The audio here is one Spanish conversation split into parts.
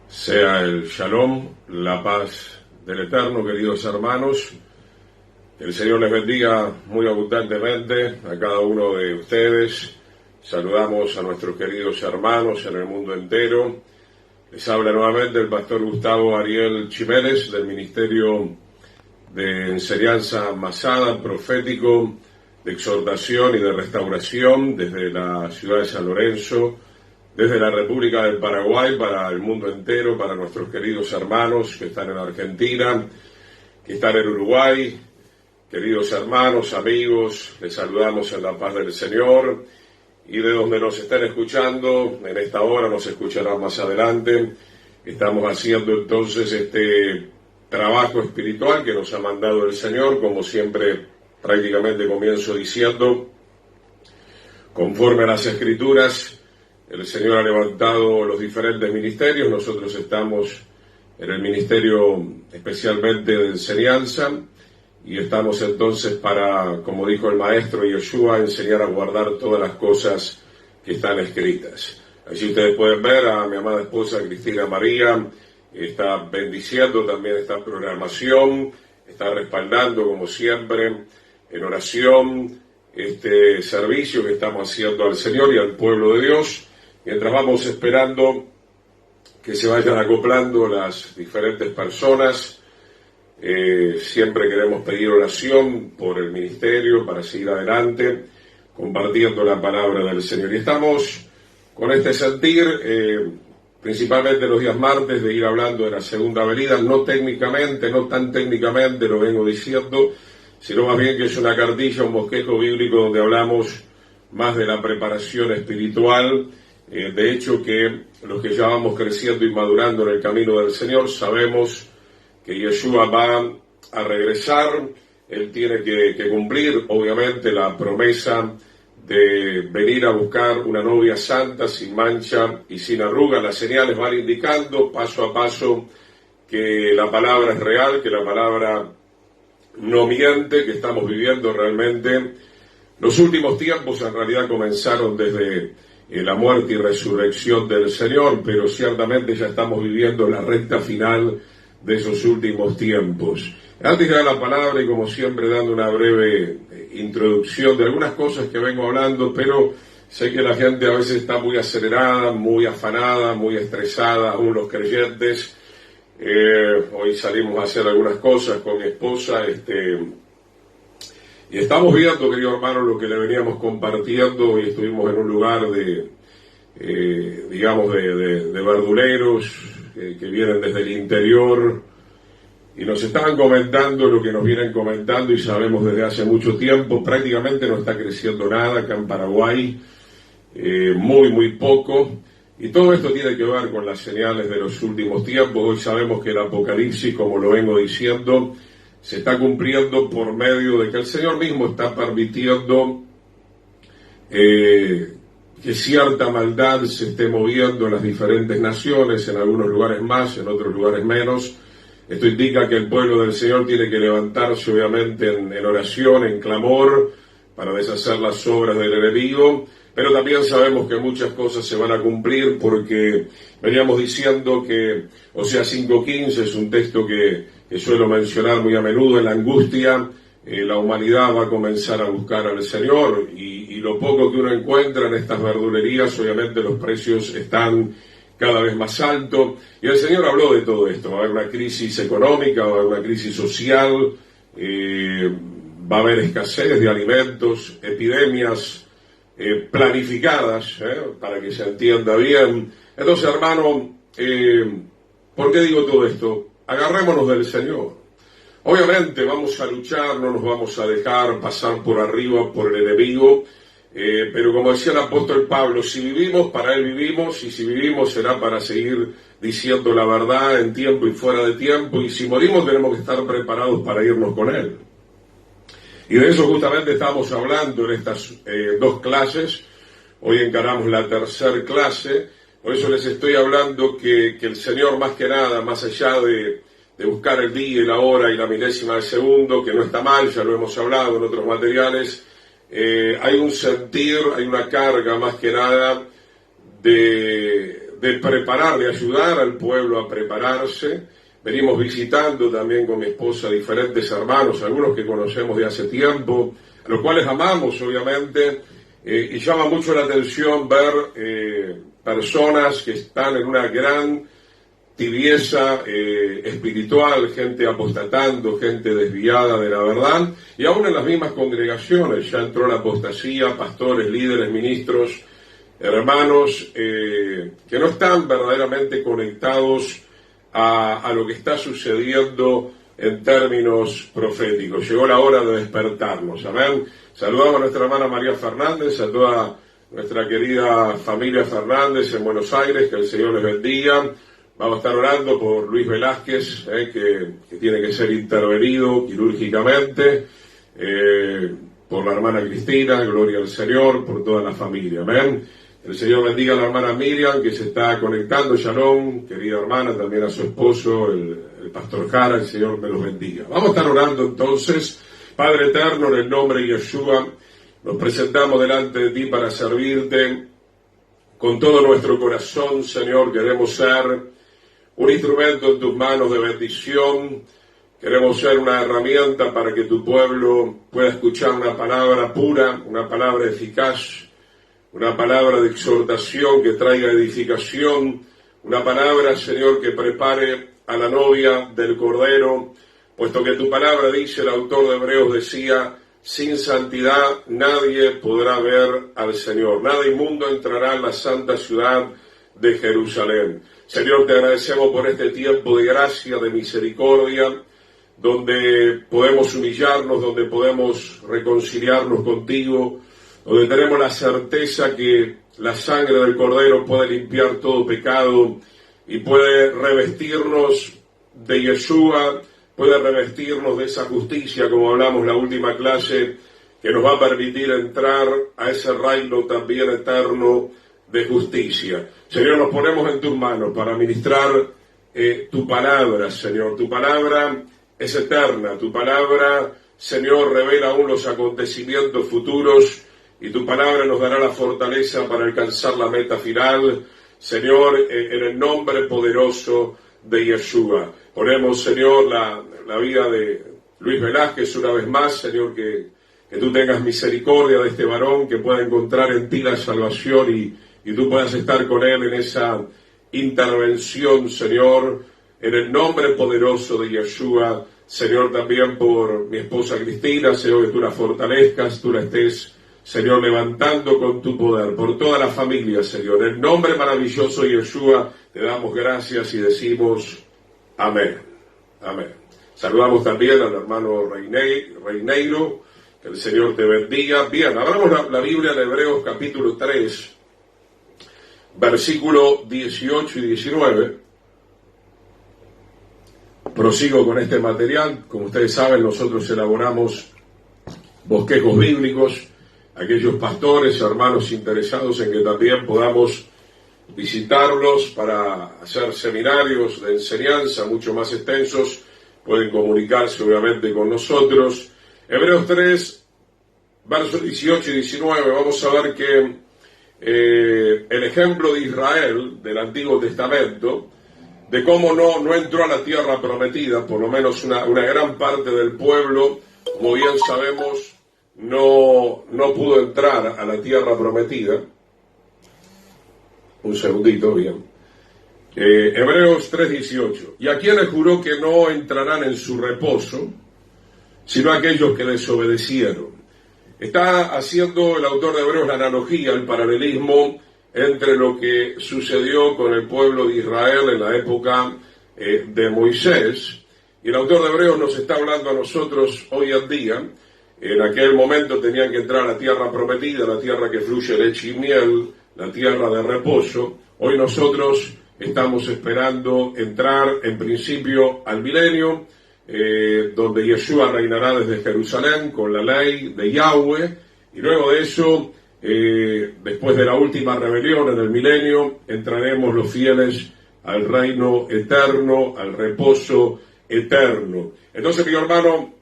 Sea el Shalom, la paz del Eterno, queridos hermanos. Que el Señor les bendiga muy abundantemente a cada uno de ustedes. Saludamos a nuestros queridos hermanos en el mundo entero. Les habla nuevamente el pastor Gustavo Ariel Chiménez del Ministerio de Enseñanza Masada, profético, de exhortación y de restauración desde la ciudad de San Lorenzo, desde la República del Paraguay para el mundo entero, para nuestros queridos hermanos que están en Argentina, que están en Uruguay. Queridos hermanos, amigos, les saludamos en la paz del Señor, y de donde nos estén escuchando, en esta hora nos escucharán más adelante. Estamos haciendo entonces este trabajo espiritual que nos ha mandado el Señor, como siempre prácticamente comienzo diciendo, conforme a las Escrituras. El Señor ha levantado los diferentes ministerios. Nosotros estamos en el ministerio especialmente de enseñanza y estamos entonces para, como dijo el maestro Yeshua, enseñar a guardar todas las cosas que están escritas. Allí ustedes pueden ver a mi amada esposa Cristina María, está bendiciendo también esta programación, está respaldando como siempre en oración este servicio que estamos haciendo al Señor y al pueblo de Dios. Mientras vamos esperando que se vayan acoplando las diferentes personas, siempre queremos pedir oración por el ministerio para seguir adelante, compartiendo la palabra del Señor. Y estamos con este sentir, principalmente los días martes, de ir hablando de la segunda venida, no técnicamente, no tan técnicamente lo vengo diciendo, sino más bien que es una cartilla, un bosquejo bíblico donde hablamos más de la preparación espiritual. De hecho, que los que ya vamos creciendo y madurando en el camino del Señor, sabemos que Yeshua va a regresar. Él tiene que cumplir, obviamente, la promesa de venir a buscar una novia santa, sin mancha y sin arruga. Las señales van indicando paso a paso que la palabra es real, que la palabra no miente, que estamos viviendo realmente. Los últimos tiempos en realidad comenzaron desde la muerte y resurrección del Señor, pero ciertamente ya estamos viviendo la recta final de esos últimos tiempos. Antes de dar la palabra, y como siempre dando una breve introducción de algunas cosas que vengo hablando, pero sé que la gente a veces está muy acelerada, muy afanada, muy estresada, aún los creyentes. Hoy salimos a hacer algunas cosas con mi esposa, y estamos viendo, querido hermano, lo que le veníamos compartiendo. Hoy estuvimos en un lugar de verduleros que vienen desde el interior y nos estaban comentando lo que nos vienen comentando y sabemos desde hace mucho tiempo. Prácticamente no está creciendo nada acá en Paraguay, muy poco. Y todo esto tiene que ver con las señales de los últimos tiempos. Hoy sabemos que el Apocalipsis, como lo vengo diciendo, se está cumpliendo por medio de que el Señor mismo está permitiendo que cierta maldad se esté moviendo en las diferentes naciones, en algunos lugares más, en otros lugares menos. Esto indica que el pueblo del Señor tiene que levantarse obviamente en oración, en clamor, para deshacer las obras del enemigo. Pero también sabemos que muchas cosas se van a cumplir porque veníamos diciendo que Oseas 5:15 es un texto que suelo mencionar muy a menudo. En la angustia, la humanidad va a comenzar a buscar al Señor y lo poco que uno encuentra en estas verdulerías, obviamente los precios están cada vez más altos. Y el Señor habló de todo esto. Va a haber una crisis económica, va a haber una crisis social, va a haber escasez de alimentos, epidemias planificadas, para que se entienda bien. Entonces, hermano, ¿por qué digo todo esto? Agarrémonos del Señor. Obviamente vamos a luchar, no nos vamos a dejar pasar por arriba por el enemigo, pero como decía el apóstol Pablo, si vivimos, para Él vivimos, y si vivimos será para seguir diciendo la verdad en tiempo y fuera de tiempo, y si morimos tenemos que estar preparados para irnos con Él. Y de eso justamente estamos hablando en estas dos clases. Hoy encaramos la tercera clase. Por eso les estoy hablando que el Señor, más que nada, más allá de buscar el día y la hora y la milésima de segundo, que no está mal, ya lo hemos hablado en otros materiales, hay un sentir, hay una carga más que nada de de preparar, de ayudar al pueblo a prepararse. Venimos visitando también con mi esposa diferentes hermanos, algunos que conocemos de hace tiempo, a los cuales amamos obviamente, y llama mucho la atención ver personas que están en una gran tibieza espiritual, gente apostatando, gente desviada de la verdad, y aún en las mismas congregaciones ya entró la apostasía, pastores, líderes, ministros, hermanos que no están verdaderamente conectados a lo que está sucediendo en términos proféticos. Llegó la hora de despertarnos, amén. Saludamos a nuestra hermana María Fernández, a toda nuestra querida familia Fernández en Buenos Aires, que el Señor les bendiga. Vamos a estar orando por Luis Velázquez, que tiene que ser intervenido quirúrgicamente, por la hermana Cristina, gloria al Señor, por toda la familia, amén. El Señor bendiga a la hermana Miriam, que se está conectando, Shalom, querida hermana, también a su esposo, el pastor Jara, el Señor me los bendiga. Vamos a estar orando entonces. Padre eterno, en el nombre de Yeshua, nos presentamos delante de ti para servirte con todo nuestro corazón, Señor. Queremos ser un instrumento en tus manos de bendición. Queremos ser una herramienta para que tu pueblo pueda escuchar una palabra pura, una palabra eficaz, una palabra de exhortación que traiga edificación, una palabra, Señor, que prepare a la novia del Cordero, puesto que tu palabra dice, el autor de Hebreos decía, sin santidad nadie podrá ver al Señor, nada inmundo entrará en la santa ciudad de Jerusalén. Señor, te agradecemos por este tiempo de gracia, de misericordia, donde podemos humillarnos, donde podemos reconciliarnos contigo, donde tenemos la certeza que la sangre del Cordero puede limpiar todo pecado y puede revestirnos de Yeshua, puede revestirnos de esa justicia, como hablamos en la última clase, que nos va a permitir entrar a ese reino también eterno de justicia. Señor, nos ponemos en tus manos para ministrar tu palabra, Señor. Tu palabra es eterna, tu palabra, Señor, revela aún los acontecimientos futuros, y tu palabra nos dará la fortaleza para alcanzar la meta final, Señor, en el nombre poderoso de Yeshua. Ponemos, Señor, la vida de Luis Velázquez una vez más, Señor, que tú tengas misericordia de este varón, que pueda encontrar en ti la salvación y tú puedas estar con él en esa intervención, Señor, en el nombre poderoso de Yeshua. Señor, también por mi esposa Cristina, Señor, que tú la fortalezcas, tú la estés, Señor, levantando con tu poder, por toda la familia, Señor. En el nombre maravilloso de Yeshua, te damos gracias y decimos amén. Amén. Saludamos también al hermano Reineiro, que el Señor te bendiga. Bien, abramos la Biblia en Hebreos capítulo 3, versículo 18 y 19. Prosigo con este material. Como ustedes saben, nosotros elaboramos bosquejos bíblicos. Aquellos pastores, hermanos interesados en que también podamos visitarlos para hacer seminarios de enseñanza mucho más extensos, pueden comunicarse obviamente con nosotros. Hebreos 3, versos 18 y 19, vamos a ver que el ejemplo de Israel del Antiguo Testamento, de cómo no entró a la tierra prometida, por lo menos una gran parte del pueblo, como bien sabemos, no pudo entrar a la tierra prometida. Un segundito, bien. Hebreos 3:18. Y a quienes juró que no entrarán en su reposo, sino aquellos que desobedecieron. Está haciendo el autor de Hebreos la analogía, el paralelismo entre lo que sucedió con el pueblo de Israel en la época de Moisés. Y el autor de Hebreos nos está hablando a nosotros hoy en día. En aquel momento tenían que entrar a la tierra prometida, la tierra que fluye leche y miel, la tierra de reposo. Hoy nosotros estamos esperando entrar en principio al milenio, donde Yeshua reinará desde Jerusalén con la ley de Yahweh, y luego de eso, después de la última rebelión en el milenio, entraremos los fieles al reino eterno, al reposo eterno. Entonces, mi hermano,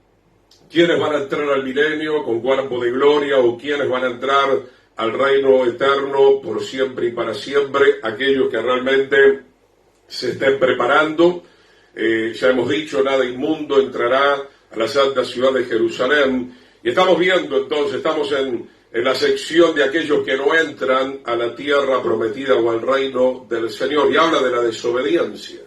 ¿quiénes van a entrar al milenio con cuerpo de gloria o quiénes van a entrar al reino eterno por siempre y para siempre, aquellos que realmente se estén preparando. Ya hemos dicho, nada inmundo entrará a la santa ciudad de Jerusalén, y estamos viendo entonces, estamos en la sección de aquellos que no entran a la tierra prometida o al reino del Señor, y habla de la desobediencia.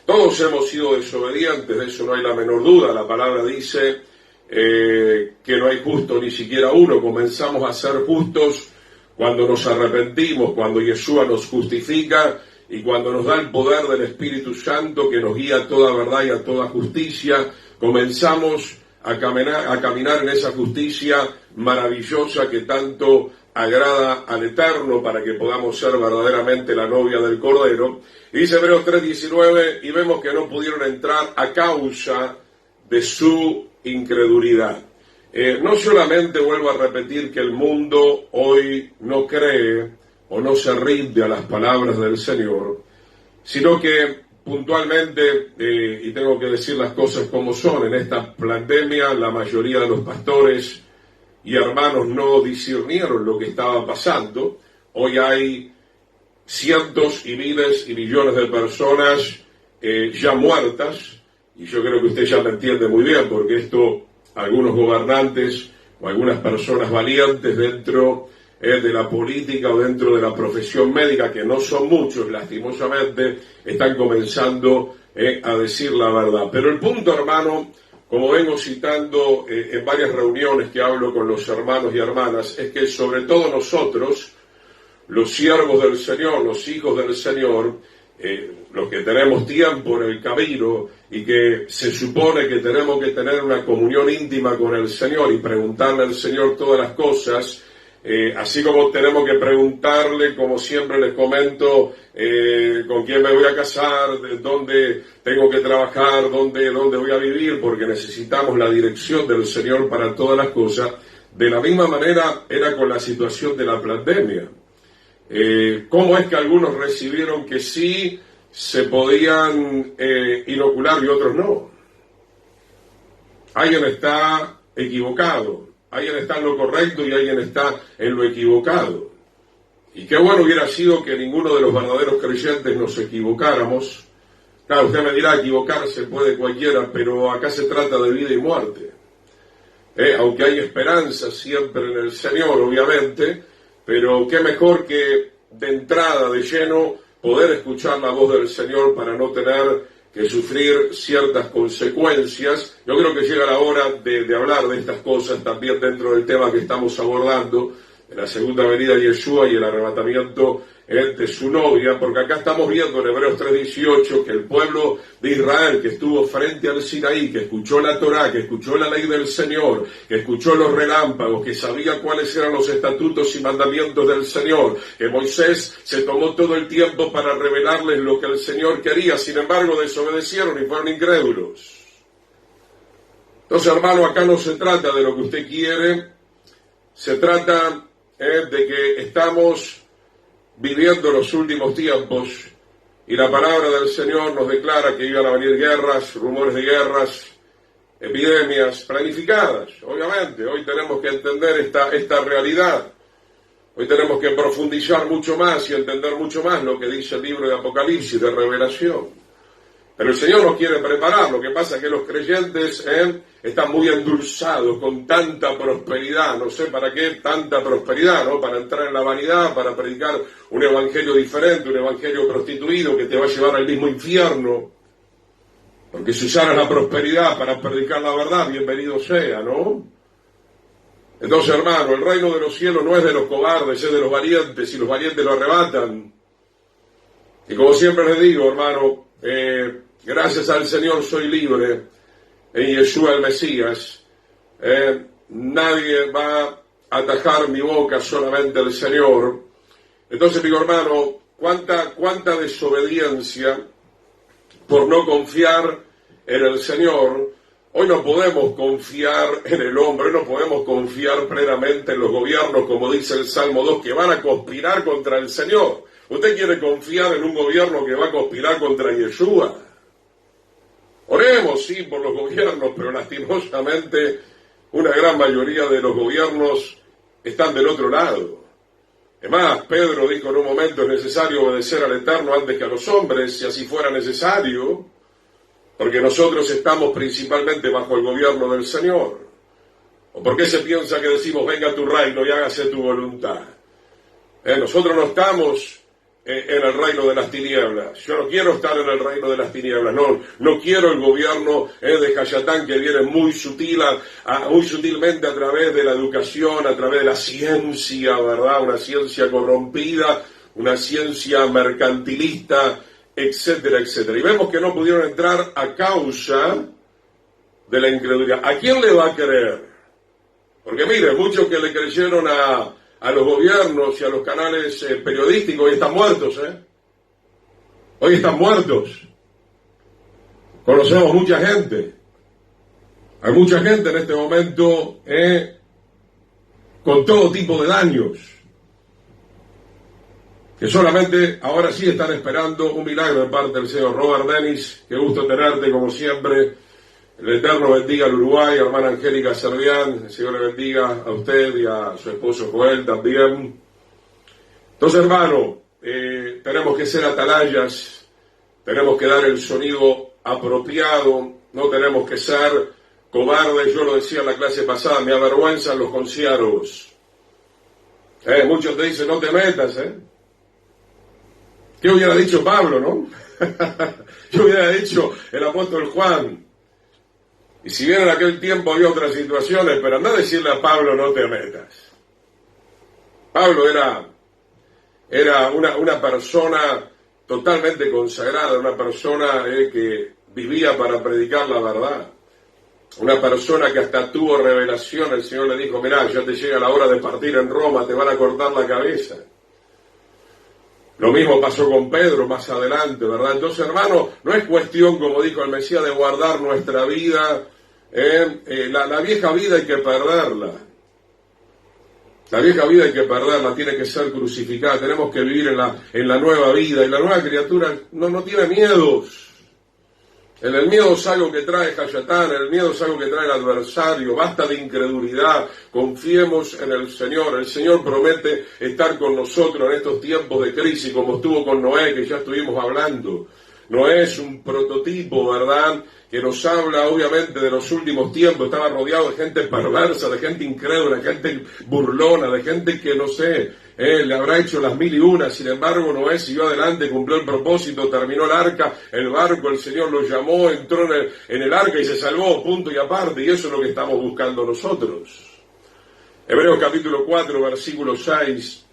Todos hemos sido desobedientes, de eso no hay la menor duda. La palabra dice que no hay justo ni siquiera uno. Comenzamos a ser justos cuando nos arrepentimos, cuando Yeshua nos justifica y cuando nos da el poder del Espíritu Santo que nos guía a toda verdad y a toda justicia. Comenzamos a caminar en esa justicia maravillosa que tanto agrada al Eterno, para que podamos ser verdaderamente la novia del Cordero. Y dice Hebreos 3:19, y vemos que no pudieron entrar a causa de su incredulidad. No solamente vuelvo a repetir que el mundo hoy no cree o no se rinde a las palabras del Señor, sino que puntualmente, y tengo que decir las cosas como son, en esta pandemia la mayoría de los pastores y hermanos no discernieron lo que estaba pasando. Hoy hay cientos y miles y millones de personas ya muertas, y yo creo que usted ya me entiende muy bien, porque esto algunos gobernantes o algunas personas valientes dentro de la política o dentro de la profesión médica, que no son muchos lastimosamente, están comenzando a decir la verdad. Pero el punto, hermano, como vengo citando en varias reuniones que hablo con los hermanos y hermanas, es que sobre todo nosotros, los siervos del Señor, los hijos del Señor, los que tenemos tiempo en el camino y que se supone que tenemos que tener una comunión íntima con el Señor y preguntarle al Señor todas las cosas, así como tenemos que preguntarle, como siempre les comento, con quién me voy a casar, dónde tengo que trabajar, dónde voy a vivir, porque necesitamos la dirección del Señor para todas las cosas. De la misma manera era con la situación de la pandemia. ¿Cómo es que algunos recibieron que sí se podían inocular y otros no? Alguien está equivocado. Alguien está en lo correcto y alguien está en lo equivocado. Y qué bueno hubiera sido que ninguno de los verdaderos creyentes nos equivocáramos. Claro, usted me dirá, equivocarse puede cualquiera, pero acá se trata de vida y muerte. Aunque hay esperanza siempre en el Señor, obviamente, pero qué mejor que de entrada, de lleno, poder escuchar la voz del Señor para no tener que sufrir ciertas consecuencias. Yo creo que llega la hora de hablar de estas cosas también dentro del tema que estamos abordando, de la segunda venida de Yeshua y el arrebatamiento de su novia, porque acá estamos viendo en Hebreos 3:18 que el pueblo de Israel que estuvo frente al Sinaí, que escuchó la Torá, que escuchó la ley del Señor, que escuchó los relámpagos, que sabía cuáles eran los estatutos y mandamientos del Señor, que Moisés se tomó todo el tiempo para revelarles lo que el Señor quería, sin embargo desobedecieron y fueron incrédulos. Entonces, hermano, acá no se trata de lo que usted quiere, se trata de que estamos viviendo los últimos tiempos y la palabra del Señor nos declara que iban a venir guerras, rumores de guerras, epidemias planificadas. Obviamente, hoy tenemos que entender esta realidad. Hoy tenemos que profundizar mucho más y entender mucho más lo que dice el libro de Apocalipsis, de Revelación. Pero el Señor nos quiere preparar. Lo que pasa es que los creyentes están muy endulzados con tanta prosperidad. No sé para qué tanta prosperidad, ¿no? Para entrar en la vanidad, para predicar un evangelio diferente, un evangelio prostituido que te va a llevar al mismo infierno. Porque si usaras la prosperidad para predicar la verdad, bienvenido sea, ¿no? Entonces, hermano, el reino de los cielos no es de los cobardes, es de los valientes, y los valientes lo arrebatan. Y como siempre les digo, hermano, gracias al Señor soy libre en Yeshua el Mesías. Nadie va a atajar mi boca, solamente el Señor. Entonces digo, hermano, cuánta desobediencia por no confiar en el Señor. Hoy no podemos confiar en el hombre, no podemos confiar plenamente en los gobiernos, como dice el Salmo 2, que van a conspirar contra el Señor. ¿Usted quiere confiar en un gobierno que va a conspirar contra Yeshua? Oremos, sí, por los gobiernos, pero lastimosamente una gran mayoría de los gobiernos están del otro lado. Es más, Pedro dijo en un momento: es necesario obedecer al Eterno antes que a los hombres, si así fuera necesario, porque nosotros estamos principalmente bajo el gobierno del Señor. ¿O por qué se piensa que decimos: venga tu reino y hágase tu voluntad? Nosotros no estamos en el reino de las tinieblas. Yo no quiero estar en el reino de las tinieblas. No quiero el gobierno de Hayatán, que viene muy sutilmente a través de la educación, a través de la ciencia, ¿verdad? Una ciencia corrompida, una ciencia mercantilista, etcétera, etcétera. Y vemos que no pudieron entrar a causa de la incredulidad. ¿A quién le va a creer? Porque mire, muchos que le creyeron a los gobiernos y a los canales periodísticos hoy están muertos, Hoy están muertos. Conocemos mucha gente. Hay mucha gente en este momento con todo tipo de daños, que solamente ahora sí están esperando un milagro de parte del Señor. Robert Dennis, qué gusto tenerte como siempre. El Eterno bendiga al Uruguay, hermana Angélica Servián, el Señor le bendiga a usted y a su esposo Joel también. Entonces, hermano, tenemos que ser atalayas, tenemos que dar el sonido apropiado, no tenemos que ser cobardes. Yo lo decía en la clase pasada, me avergüenzan los conciervos. Muchos te dicen: no te metas, ¿Qué hubiera dicho Pablo, no? Yo hubiera dicho el apóstol Juan. Y si bien en aquel tiempo había otras situaciones, pero anda a decirle a Pablo: no te metas. Pablo era una persona totalmente consagrada, una persona que vivía para predicar la verdad, una persona que hasta tuvo revelación. El Señor le dijo: mirá, ya te llega la hora de partir en Roma, te van a cortar la cabeza. Lo mismo pasó con Pedro más adelante, ¿verdad? Entonces, hermano, no es cuestión, como dijo el Mesías, de guardar nuestra vida. La vieja vida hay que perderla. La vieja vida hay que perderla, tiene que ser crucificada. Tenemos que vivir en la nueva vida. Y la nueva criatura no tiene miedos. El miedo es algo que trae Hayatán, el miedo es algo que trae el adversario. Basta de incredulidad, confiemos en el Señor. El Señor promete estar con nosotros en estos tiempos de crisis, como estuvo con Noé, que ya estuvimos hablando. Noé es un prototipo, ¿verdad?, que nos habla obviamente de los últimos tiempos. Estaba rodeado de gente perversa, de gente incrédula, de gente burlona, de gente que no sé, le habrá hecho las mil y una. Sin embargo, Noé siguió adelante, cumplió el propósito, terminó el arca, el barco, el Señor lo llamó, entró en el arca y se salvó, punto y aparte. Y eso es lo que estamos buscando nosotros. Hebreos capítulo 4, versículo 6.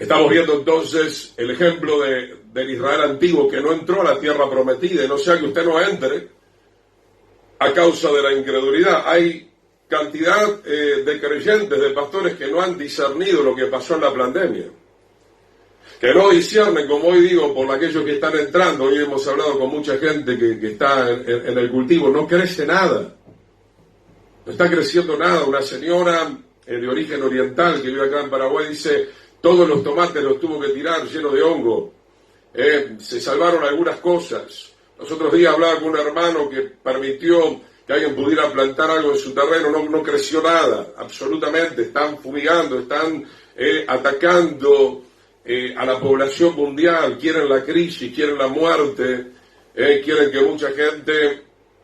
Estamos viendo entonces el ejemplo del Israel antiguo que no entró a la tierra prometida, y no sea que usted no entre a causa de la incredulidad. Hay cantidad de creyentes, de pastores que no han discernido lo que pasó en la pandemia, que no disciernen, como hoy digo, por aquellos que están entrando. Hoy hemos hablado con mucha gente que está en el cultivo, no crece nada, no está creciendo nada. Una señora de origen oriental que vive acá en Paraguay dice: todos los tomates los tuvo que tirar llenos de hongo. Se salvaron algunas cosas. Los otros días hablaba con un hermano que permitió que alguien pudiera plantar algo en su terreno, no creció nada, absolutamente. Están fumigando, están atacando a la población mundial, quieren la crisis, quieren la muerte, quieren que mucha gente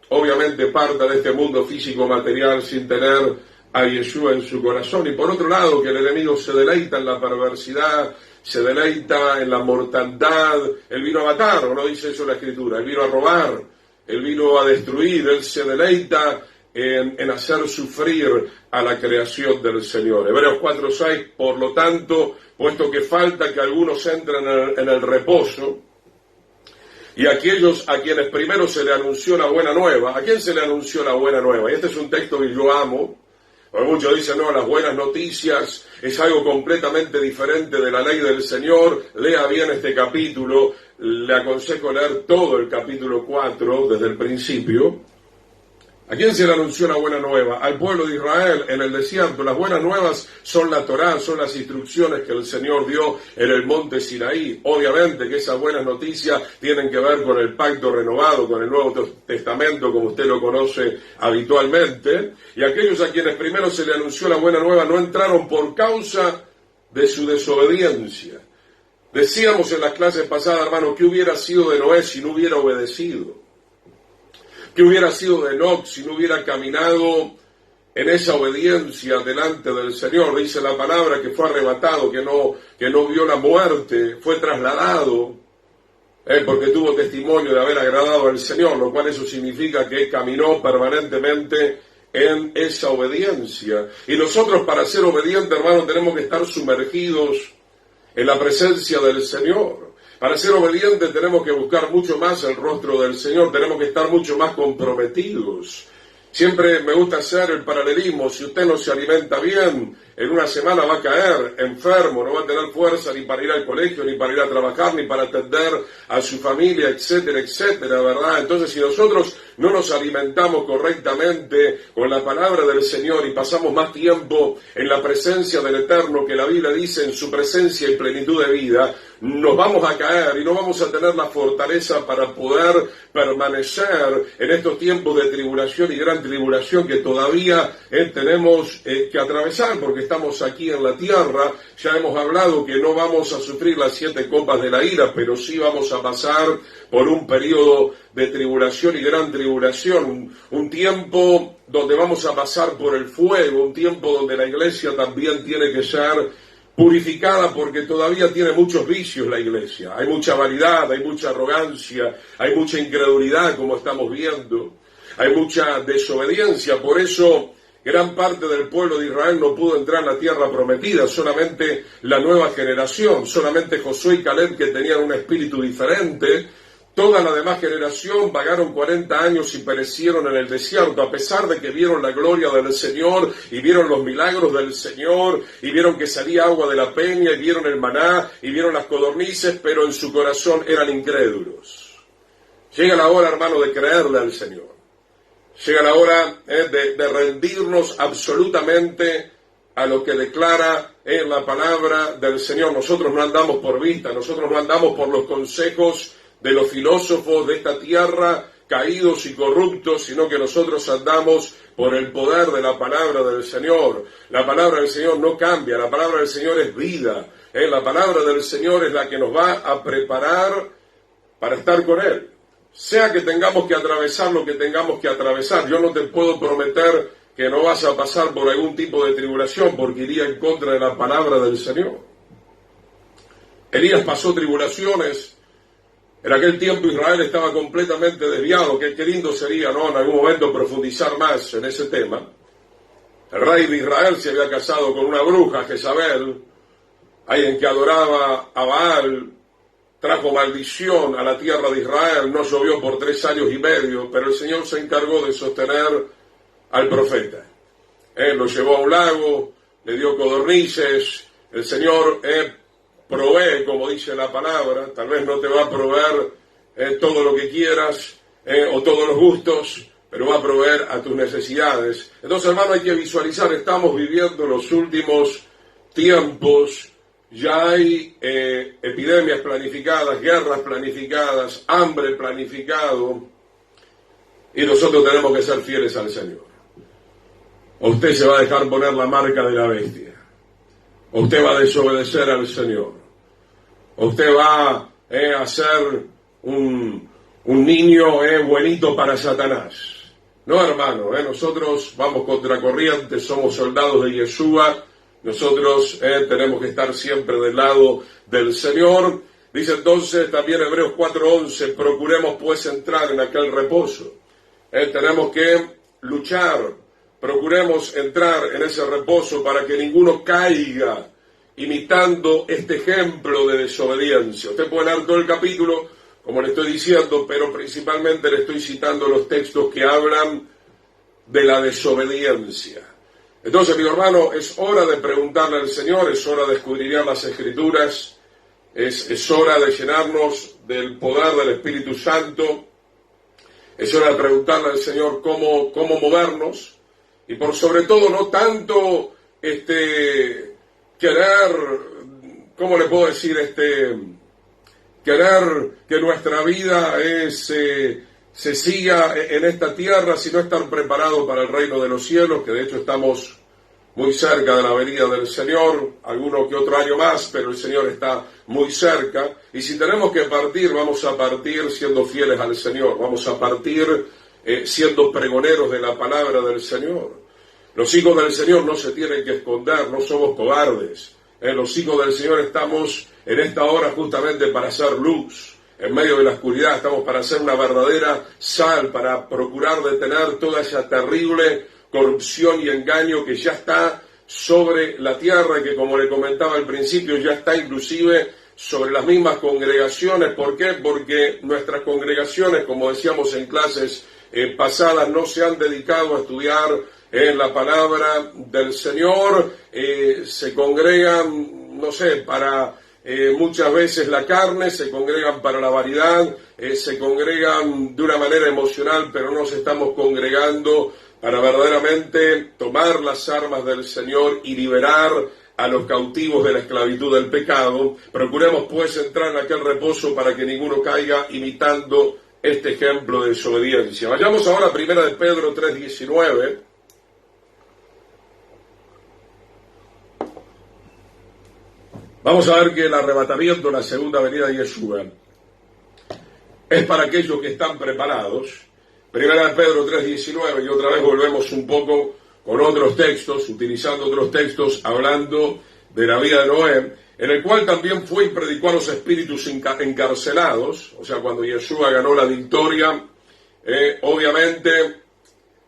obviamente parta de este mundo físico material sin tener a Yeshua en su corazón. Y por otro lado, que el enemigo se deleita en la perversidad, se deleita en la mortandad. Él vino a matar, ¿o no dice eso la Escritura? Él vino a robar, él vino a destruir, él se deleita en hacer sufrir a la creación del Señor. Hebreos 4:6, por lo tanto, puesto que falta que algunos entren en el reposo, y aquellos a quienes primero se le anunció la buena nueva. ¿A quién se le anunció la buena nueva? Y este es un texto que yo amo. Porque muchos dicen: no, las buenas noticias es algo completamente diferente de la ley del Señor. Lea bien este capítulo. Le aconsejo leer todo el capítulo 4 desde el principio. ¿A quién se le anunció la buena nueva? Al pueblo de Israel en el desierto. Las buenas nuevas son la Torá, son las instrucciones que el Señor dio en el monte Sinaí. Obviamente que esas buenas noticias tienen que ver con el pacto renovado, con el Nuevo Testamento, como usted lo conoce habitualmente. Y aquellos a quienes primero se le anunció la buena nueva no entraron por causa de su desobediencia. Decíamos en las clases pasadas, hermano, ¿qué hubiera sido de Noé si no hubiera obedecido? ¿Qué hubiera sido de Enoc si no hubiera caminado en esa obediencia delante del Señor? Dice la palabra que fue arrebatado, que no vio la muerte, fue trasladado, porque tuvo testimonio de haber agradado al Señor, lo cual eso significa que caminó permanentemente en esa obediencia. Y nosotros, para ser obedientes, hermano, tenemos que estar sumergidos en la presencia del Señor. Para ser obedientes tenemos que buscar mucho más el rostro del Señor, tenemos que estar mucho más comprometidos. Siempre me gusta hacer el paralelismo: si usted no se alimenta bien, en una semana va a caer enfermo, no va a tener fuerza ni para ir al colegio, ni para ir a trabajar, ni para atender a su familia, etcétera, etcétera, ¿verdad? Entonces, si nosotros no nos alimentamos correctamente con la palabra del Señor y pasamos más tiempo en la presencia del Eterno, que la Biblia dice en su presencia y plenitud de vida, nos vamos a caer y no vamos a tener la fortaleza para poder permanecer en estos tiempos de tribulación y gran tribulación que todavía tenemos que atravesar, porque estamos aquí en la tierra. Ya hemos hablado que no vamos a sufrir las 7 copas de la ira, pero sí vamos a pasar por un periodo de tribulación y gran tribulación, un tiempo donde vamos a pasar por el fuego, un tiempo donde la iglesia también tiene que ser purificada, porque todavía tiene muchos vicios la iglesia. Hay mucha vanidad, hay mucha arrogancia, hay mucha incredulidad, como estamos viendo, hay mucha desobediencia. Por eso gran parte del pueblo de Israel no pudo entrar en la tierra prometida, solamente la nueva generación, solamente Josué y Caleb, que tenían un espíritu diferente. Toda la demás generación vagaron 40 años y perecieron en el desierto, a pesar de que vieron la gloria del Señor y vieron los milagros del Señor y vieron que salía agua de la peña y vieron el maná y vieron las codornices, pero en su corazón eran incrédulos. Llega la hora, hermano, de creerle al Señor. Llega la hora de rendirnos absolutamente a lo que declara en la palabra del Señor. Nosotros no andamos por vista, nosotros no andamos por los consejos de los filósofos de esta tierra caídos y corruptos, sino que nosotros andamos por el poder de la palabra del Señor. La palabra del Señor no cambia, la palabra del Señor es vida. La palabra del Señor es la que nos va a preparar para estar con Él. Sea que tengamos que atravesar lo que tengamos que atravesar, yo no te puedo prometer que no vas a pasar por algún tipo de tribulación, porque iría en contra de la palabra del Señor. Elías pasó tribulaciones. En aquel tiempo Israel estaba completamente desviado. Qué lindo sería, ¿no?, en algún momento profundizar más en ese tema. El rey de Israel se había casado con una bruja, Jezabel, alguien que adoraba a Baal, trajo maldición a la tierra de Israel, no llovió por 3 años y medio, pero el Señor se encargó de sostener al profeta. Lo llevó a un lago, le dio codornices. El Señor provee, como dice la palabra. Tal vez no te va a proveer todo lo que quieras o todos los gustos, pero va a proveer a tus necesidades. Entonces, hermano, hay que visualizar, estamos viviendo los últimos tiempos. Ya hay epidemias planificadas, guerras planificadas, hambre planificado, y nosotros tenemos que ser fieles al Señor. O usted se va a dejar poner la marca de la bestia, o usted va a desobedecer al Señor, o usted va a ser un niño buenito para Satanás. No, hermano, nosotros vamos contracorriente, somos soldados de Yeshua. Nosotros tenemos que estar siempre del lado del Señor. Dice entonces también Hebreos 4:11, procuremos pues entrar en aquel reposo. Tenemos que luchar, procuremos entrar en ese reposo para que ninguno caiga imitando este ejemplo de desobediencia. Usted puede leer todo el capítulo, como le estoy diciendo, pero principalmente le estoy citando los textos que hablan de la desobediencia. Entonces, mi hermano, es hora de preguntarle al Señor, es hora de escudriñar las Escrituras, es hora de llenarnos del poder del Espíritu Santo, es hora de preguntarle al Señor cómo movernos, y por sobre todo no tanto querer, ¿cómo le puedo decir? Querer que nuestra vida se siga en esta tierra, sino estar preparado para el reino de los cielos, que de hecho estamos muy cerca de la venida del Señor, alguno que otro año más, pero el Señor está muy cerca, y si tenemos que partir, vamos a partir siendo fieles al Señor, vamos a partir siendo pregoneros de la palabra del Señor. Los hijos del Señor no se tienen que esconder, no somos cobardes. Los hijos del Señor estamos en esta hora justamente para hacer luz. En medio de la oscuridad estamos para hacer una verdadera sal, para procurar detener toda esa terrible corrupción y engaño que ya está sobre la tierra y que, como le comentaba al principio, ya está inclusive sobre las mismas congregaciones. ¿Por qué? Porque nuestras congregaciones, como decíamos en clases pasadas, no se han dedicado a estudiar la palabra del Señor, se congregan, no sé, para muchas veces la carne, se congregan para la vanidad, se congregan de una manera emocional, pero no nos estamos congregando para verdaderamente tomar las armas del Señor y liberar a los cautivos de la esclavitud del pecado. Procuremos pues entrar en aquel reposo para que ninguno caiga imitando este ejemplo de desobediencia. Vayamos ahora a 1 de Pedro 3:19. Vamos a ver que el arrebatamiento, la segunda venida de Yeshua, es para aquellos que están preparados. 1 de Pedro 3:19, y otra vez volvemos un poco con otros textos, utilizando otros textos, hablando de la vida de Noé, en el cual también fue y predicó a los espíritus encarcelados, o sea, cuando Yeshua ganó la victoria, obviamente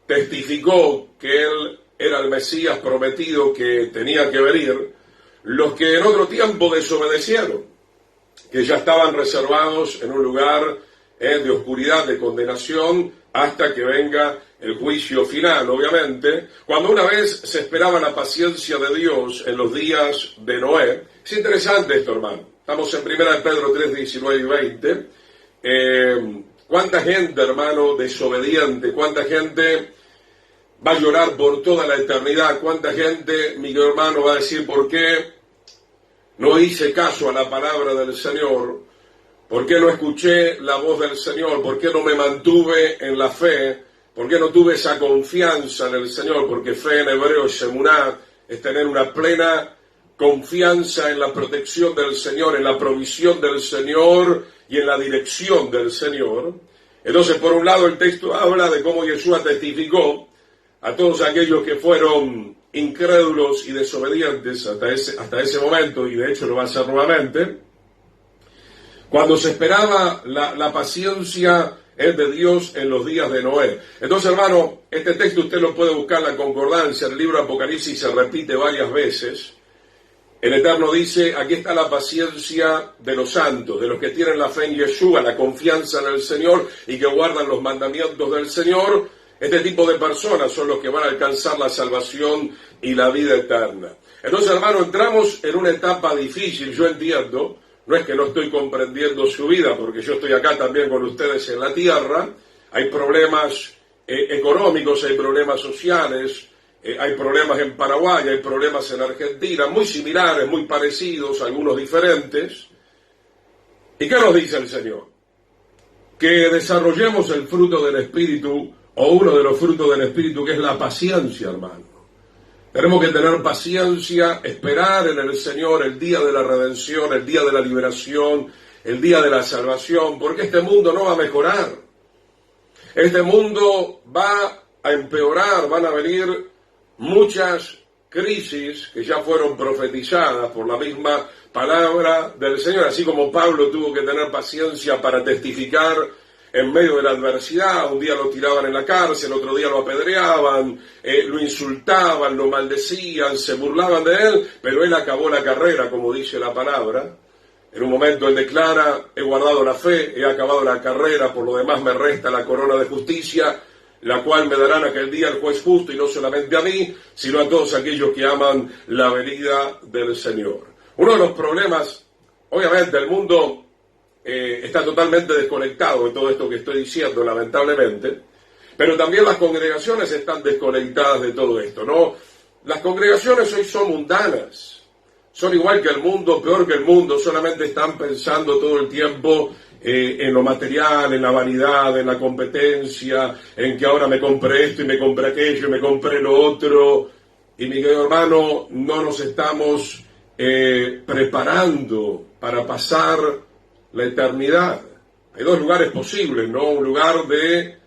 testificó que él era el Mesías prometido que tenía que venir, los que en otro tiempo desobedecieron, que ya estaban reservados en un lugar de oscuridad, de condenación, hasta que venga el juicio final, obviamente. Cuando una vez se esperaba la paciencia de Dios en los días de Noé, es interesante esto, hermano. Estamos en 1 de Pedro 3:19 y 20. ¿Cuánta gente, hermano, desobediente? ¿Cuánta gente va a llorar por toda la eternidad? ¿Cuánta gente, mi hermano, va a decir por qué no hice caso a la palabra del Señor? ¿Por qué no escuché la voz del Señor? ¿Por qué no me mantuve en la fe? ¿Por qué no tuve esa confianza en el Señor? Porque fe en hebreo, shemuná, es tener una plena confianza en la protección del Señor, en la provisión del Señor y en la dirección del Señor. Entonces, por un lado, el texto habla de cómo Yeshua testificó a todos aquellos que fueron incrédulos y desobedientes hasta ese momento, y de hecho lo va a hacer nuevamente, cuando se esperaba la paciencia de Dios en los días de Noé. Entonces, hermano, este texto usted lo puede buscar en la concordancia, el libro de Apocalipsis se repite varias veces. El Eterno dice, aquí está la paciencia de los santos, de los que tienen la fe en Yeshua, la confianza en el Señor y que guardan los mandamientos del Señor. Este tipo de personas son los que van a alcanzar la salvación y la vida eterna. Entonces, hermano, entramos en una etapa difícil, yo entiendo. No es que no estoy comprendiendo su vida, porque yo estoy acá también con ustedes en la tierra. Hay problemas económicos, hay problemas sociales, hay problemas en Paraguay, hay problemas en Argentina, muy similares, muy parecidos, algunos diferentes. ¿Y qué nos dice el Señor? Que desarrollemos el fruto del Espíritu, o uno de los frutos del Espíritu, que es la paciencia, hermano. Tenemos que tener paciencia, esperar en el Señor el día de la redención, el día de la liberación, el día de la salvación, porque este mundo no va a mejorar. Este mundo va a empeorar, van a venir muchas crisis que ya fueron profetizadas por la misma palabra del Señor, así como Pablo tuvo que tener paciencia para testificar en medio de la adversidad. Un día lo tiraban en la cárcel, otro día lo apedreaban, lo insultaban, lo maldecían, se burlaban de él, pero él acabó la carrera, como dice la palabra. En un momento él declara, he guardado la fe, he acabado la carrera, por lo demás me resta la corona de justicia, la cual me darán aquel día el juez justo, y no solamente a mí, sino a todos aquellos que aman la venida del Señor. Uno de los problemas, obviamente, el mundo está totalmente desconectado de todo esto que estoy diciendo, lamentablemente, pero también las congregaciones están desconectadas de todo esto, ¿no? Las congregaciones hoy son mundanas, son igual que el mundo, peor que el mundo, solamente están pensando todo el tiempo en lo material, en la vanidad, en la competencia, en que ahora me compré esto y me compré aquello y me compré lo otro. y mi querido hermano, no nos estamos preparando para pasar la eternidad. Hay dos lugares posibles, ¿no? Un lugar de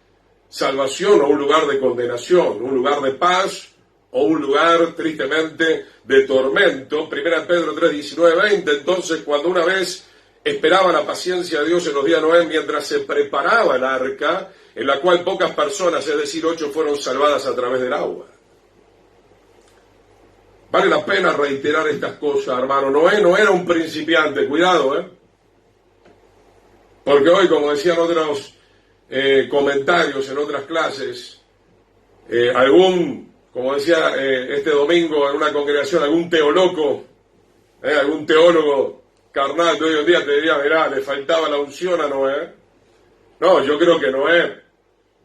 salvación o un lugar de condenación, un lugar de paz o un lugar, tristemente, de tormento. 1 Pedro 3, 19, 20. Entonces, cuando una vez esperaba la paciencia de Dios en los días de Noé, mientras se preparaba el arca, en la cual pocas personas, es decir, 8, fueron salvadas a través del agua. Vale la pena reiterar estas cosas, hermano. Noé no era un principiante, cuidado, porque hoy, como decían otros comentarios en otras clases, como decía este domingo en una congregación, algún teólogo carnal de hoy en día te diría, mirá, le faltaba la unción a Noé. No, yo creo que Noé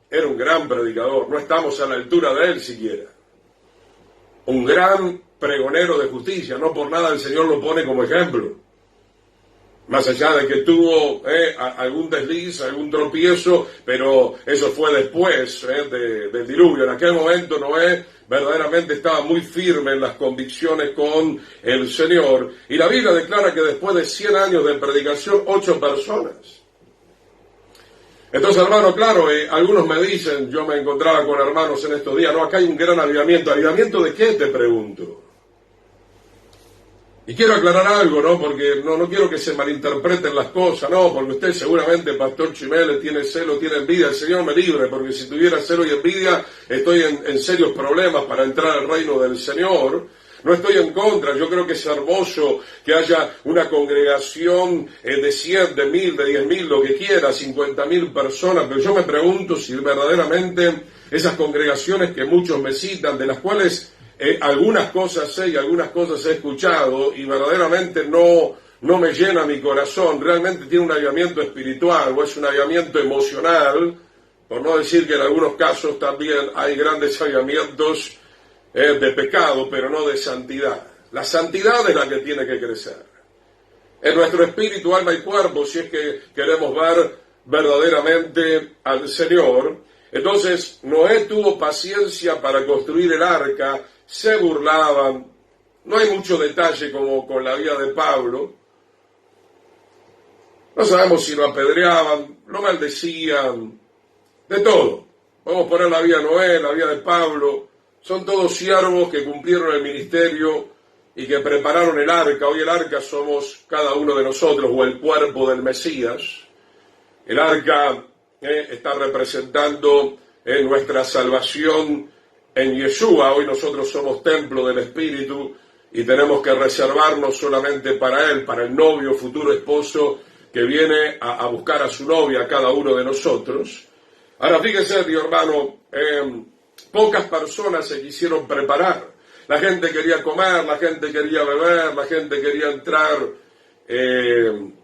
era un gran predicador, no estamos a la altura de él siquiera. Un gran pregonero de justicia, no por nada el Señor lo pone como ejemplo. Más allá de que tuvo algún desliz, algún tropiezo, pero eso fue después del diluvio. En aquel momento Noé verdaderamente estaba muy firme en las convicciones con el Señor. Y la Biblia declara que después de 100 años de predicación, 8 personas. Entonces, hermano, claro, algunos me dicen, yo me encontraba con hermanos en estos días, no, acá hay un gran avivamiento. ¿Avivamiento de qué, te pregunto? Y quiero aclarar algo, ¿no? Porque no quiero que se malinterpreten las cosas, ¿no? Porque usted seguramente, Pastor Chimele, tiene celo, tiene envidia. El Señor me libre, porque si tuviera celo y envidia, estoy en serios problemas para entrar al reino del Señor. No estoy en contra, yo creo que es hermoso que haya una congregación de 100, de 1000, de 10.000, lo que quiera, 50.000 personas, pero yo me pregunto si verdaderamente esas congregaciones que muchos me citan, de las cuales algunas cosas sé y algunas cosas he escuchado y verdaderamente no me llena mi corazón, realmente tiene un avivamiento espiritual o es un avivamiento emocional, por no decir que en algunos casos también hay grandes avivamientos de pecado, pero no de santidad. La santidad es la que tiene que crecer. En nuestro espíritu, alma y cuerpo, si es que queremos ver verdaderamente al Señor. Entonces, Noé tuvo paciencia para construir el arca, se burlaban, no hay mucho detalle como con la vida de Pablo, no sabemos si lo apedreaban, lo maldecían, de todo. Vamos a poner la vida de Noé, la vida de Pablo, son todos siervos que cumplieron el ministerio y que prepararon el arca. Hoy el arca somos cada uno de nosotros, o el cuerpo del Mesías. El arca está representando nuestra salvación en Yeshua. Hoy nosotros somos templo del Espíritu y tenemos que reservarnos solamente para Él, para el novio, futuro esposo que viene a buscar a su novia, a cada uno de nosotros. Ahora fíjese, Dios hermano, pocas personas se quisieron preparar. La gente quería comer, la gente quería beber, la gente quería entrar en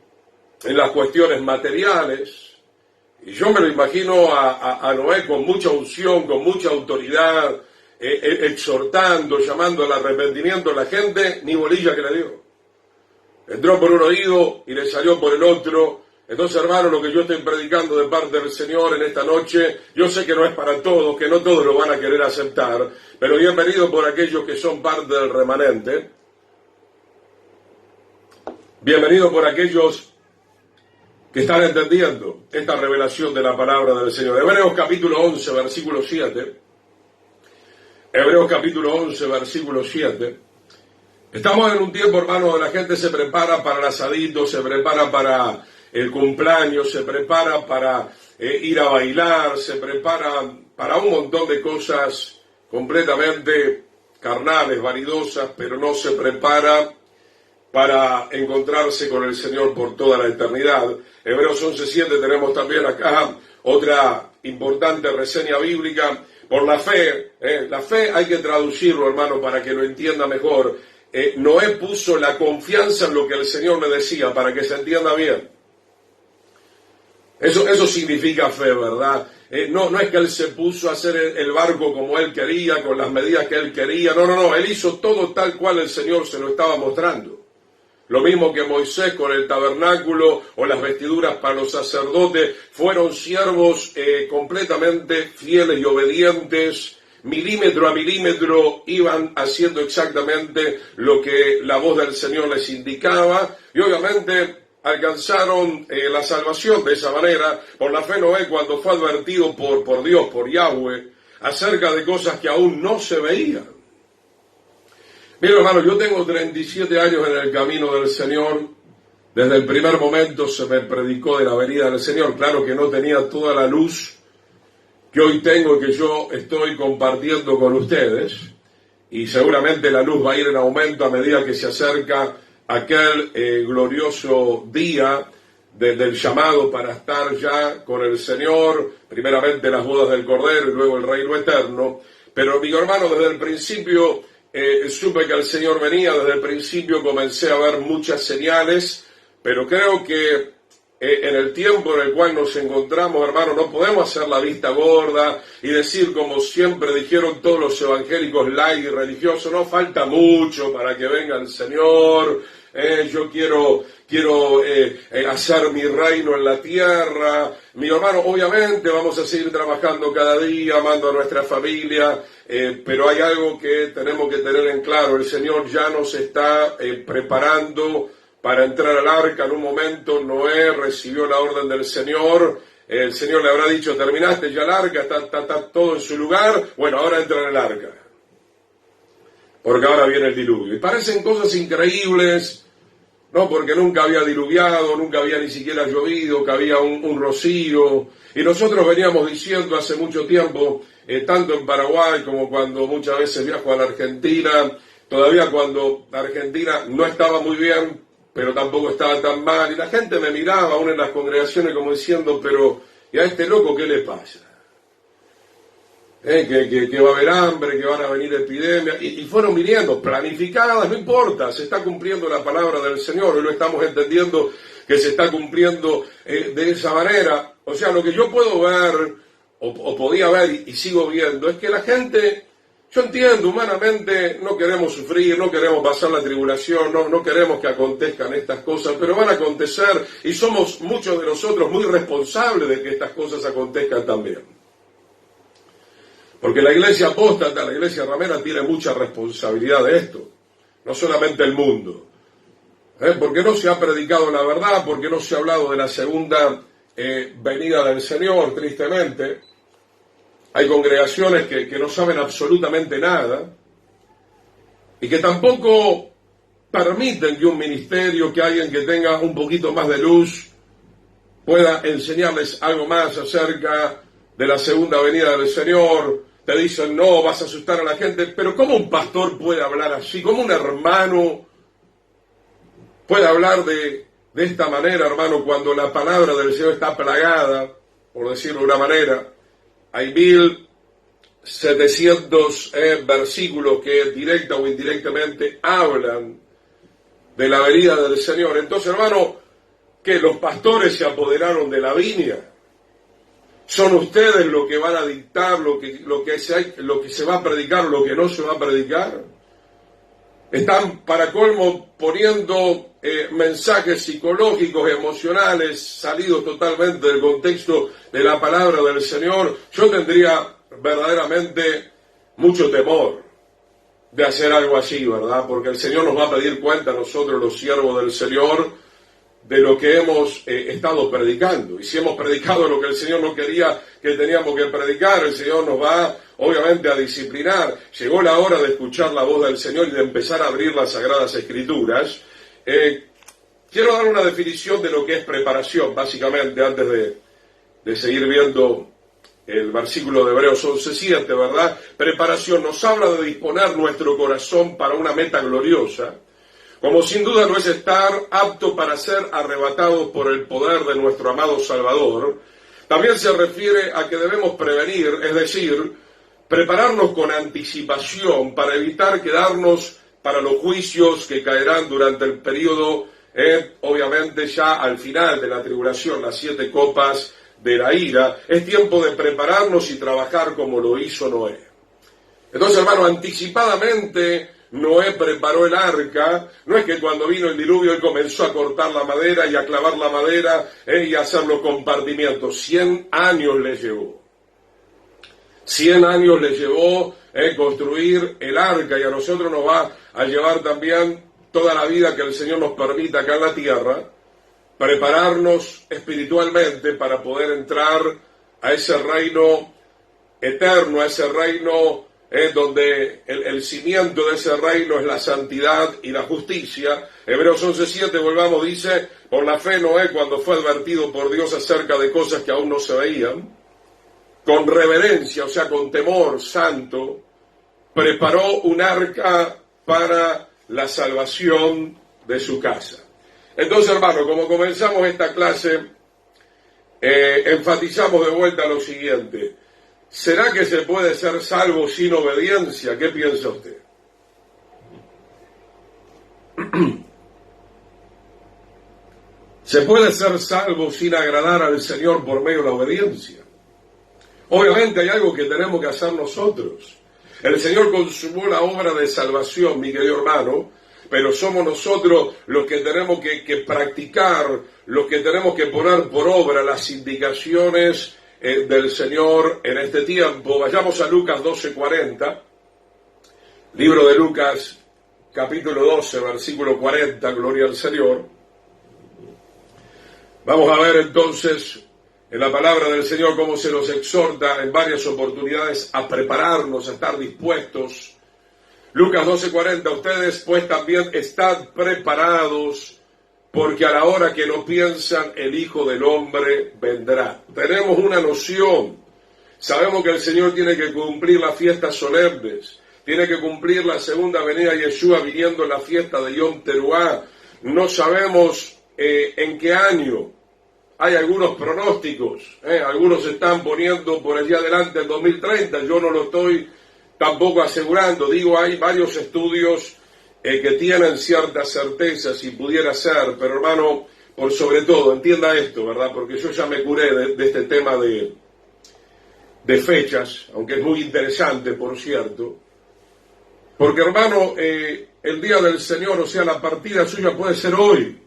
las cuestiones materiales. Y yo me lo imagino a Noé con mucha unción, con mucha autoridad, exhortando, llamando al arrepentimiento. La gente ni bolilla que le dio. Entró por un oído y le salió por el otro. Entonces, hermano, lo que yo estoy predicando de parte del Señor en esta noche, yo sé que no es para todos, que no todos lo van a querer aceptar, pero bienvenido por aquellos que son parte del remanente. Bienvenido por aquellos que están entendiendo esta revelación de la palabra del Señor. Hebreos capítulo 11, versículo 7. Hebreos capítulo 11, versículo 7. Estamos en un tiempo, hermano, donde la gente se prepara para el asadito, se prepara para el cumpleaños, se prepara para ir a bailar, se prepara para un montón de cosas completamente carnales, vanidosas, pero no se prepara para encontrarse con el Señor por toda la eternidad. Hebreos 11:7 tenemos también acá otra importante reseña bíblica por la fe. La fe hay que traducirlo, hermano, para que lo entienda mejor. Noé puso la confianza en lo que el Señor le decía, para que se entienda bien. Eso significa fe, ¿verdad? No es que él se puso a hacer el barco como él quería, con las medidas que él quería. No, él hizo todo tal cual el Señor se lo estaba mostrando. Lo mismo que Moisés con el tabernáculo o las vestiduras para los sacerdotes, fueron siervos completamente fieles y obedientes milímetro a milímetro iban haciendo exactamente lo que la voz del Señor les indicaba, y obviamente alcanzaron la salvación de esa manera. Por la fe Noé, cuando fue advertido por Dios, por Yahweh, acerca de cosas que aún no se veían. Mira, hermano, yo tengo 37 años en el camino del Señor. Desde el primer momento se me predicó de la venida del Señor. Claro que no tenía toda la luz que hoy tengo y que yo estoy compartiendo con ustedes. Y seguramente la luz va a ir en aumento a medida que se acerca aquel glorioso día del llamado para estar ya con el Señor, primeramente las bodas del Cordero y luego el reino eterno. Pero mi hermano, desde el principio supe que el Señor venía, desde el principio comencé a ver muchas señales, pero creo que en el tiempo en el cual nos encontramos, hermano, no podemos hacer la vista gorda y decir, como siempre dijeron todos los evangélicos light y religiosos, no falta mucho para que venga el Señor, yo quiero hacer mi reino en la tierra. Mi hermano, obviamente vamos a seguir trabajando cada día, amando a nuestra familia, pero hay algo que tenemos que tener en claro: el Señor ya nos está preparando para entrar al arca. En un momento Noé recibió la orden del Señor, el Señor le habrá dicho, terminaste ya el arca, está todo en su lugar, bueno, ahora entra en el arca, porque ahora viene el diluvio. Y parecen cosas increíbles, ¿no? Porque nunca había diluviado, nunca había ni siquiera llovido, que había un rocío. Y nosotros veníamos diciendo hace mucho tiempo, tanto en Paraguay como cuando muchas veces viajo a la Argentina, todavía cuando la Argentina no estaba muy bien, pero tampoco estaba tan mal, y la gente me miraba aún en las congregaciones como diciendo, pero ¿y a este loco qué le pasa? Que va a haber hambre, que van a venir epidemias, y fueron viniendo, planificadas, no importa, se está cumpliendo la palabra del Señor, hoy lo estamos entendiendo que se está cumpliendo de esa manera. O sea, lo que yo puedo ver, o podía ver y sigo viendo, es que la gente, yo entiendo, humanamente no queremos sufrir, no queremos pasar la tribulación, no queremos que acontezcan estas cosas, pero van a acontecer y somos muchos de nosotros muy responsables de que estas cosas acontezcan también. Porque la iglesia apóstata, la iglesia ramera, tiene mucha responsabilidad de esto, no solamente el mundo. Porque no se ha predicado la verdad, porque no se ha hablado de la segunda venida del Señor, tristemente. Hay congregaciones que no saben absolutamente nada y que tampoco permiten que un ministerio, que alguien que tenga un poquito más de luz pueda enseñarles algo más acerca de la segunda venida del Señor. Te dicen, no, vas a asustar a la gente, pero ¿cómo un pastor puede hablar así? ¿Cómo un hermano puede hablar de esta manera, hermano, cuando la palabra del Señor está plagada, por decirlo de una manera? Hay 1700 versículos que directa o indirectamente hablan de la venida del Señor. Entonces, hermano, que los pastores se apoderaron de la viña. Son ustedes los que van a dictar lo que se va a predicar o lo que no se va a predicar. Están, para colmo, poniendo mensajes psicológicos, emocionales, salidos totalmente del contexto de la palabra del Señor. Yo tendría verdaderamente mucho temor de hacer algo así, ¿verdad? Porque el Señor nos va a pedir cuenta a nosotros, los siervos del Señor, de lo que hemos estado predicando. Y si hemos predicado lo que el Señor no quería que teníamos que predicar, el Señor nos va obviamente a disciplinar. Llegó la hora de escuchar la voz del Señor y de empezar a abrir las Sagradas Escrituras. Quiero dar una definición de lo que es preparación, básicamente, antes de seguir viendo el versículo de Hebreos 11:7, ¿verdad? Preparación nos habla de disponer nuestro corazón para una meta gloriosa, como sin duda no es estar apto para ser arrebatados por el poder de nuestro amado Salvador. También se refiere a que debemos prevenir, es decir, prepararnos con anticipación para evitar quedarnos para los juicios que caerán durante el periodo, obviamente ya al final de la tribulación, las 7 copas de la ira. Es tiempo de prepararnos y trabajar como lo hizo Noé. Entonces, hermano, anticipadamente Noé preparó el arca. No es que cuando vino el diluvio él comenzó a cortar la madera y a clavar la madera y a hacer los compartimientos. 100 años le llevó. 100 años le llevó construir el arca, y a nosotros nos va a llevar también toda la vida que el Señor nos permita acá en la tierra, prepararnos espiritualmente para poder entrar a ese reino eterno, a ese reino donde el cimiento de ese reino es la santidad y la justicia. Hebreos 11:7, volvamos, dice: por la fe Noé, cuando fue advertido por Dios acerca de cosas que aún no se veían, con reverencia, o sea, con temor santo, preparó un arca para la salvación de su casa. Entonces, hermano, como comenzamos esta clase, enfatizamos de vuelta lo siguiente: ¿será que se puede ser salvo sin obediencia? ¿Qué piensa usted? ¿Se puede ser salvo sin agradar al Señor por medio de la obediencia? Obviamente hay algo que tenemos que hacer nosotros. El Señor consumó la obra de salvación, mi querido hermano, pero somos nosotros los que tenemos que practicar, los que tenemos que poner por obra las indicaciones del Señor en este tiempo. Vayamos a Lucas 12:40, libro de Lucas, capítulo 12, versículo 40, gloria al Señor. Vamos a ver entonces en la palabra del Señor cómo se nos exhorta en varias oportunidades a prepararnos, a estar dispuestos. Lucas 12:40, ustedes pues también estad preparados, porque a la hora que no piensan el Hijo del Hombre vendrá. Tenemos una noción, sabemos que el Señor tiene que cumplir las fiestas solemnes, tiene que cumplir la segunda venida de Yeshua viniendo en la fiesta de Yom Teruah. No sabemos en qué año. Hay algunos pronósticos, algunos se están poniendo por allí adelante el 2030, yo no lo estoy tampoco asegurando, digo, hay varios estudios que tienen ciertas certezas si pudiera ser, pero hermano, por sobre todo, entienda esto, ¿verdad? Porque yo ya me curé de este tema de fechas, aunque es muy interesante, por cierto, porque hermano, el día del Señor, o sea, la partida suya puede ser hoy.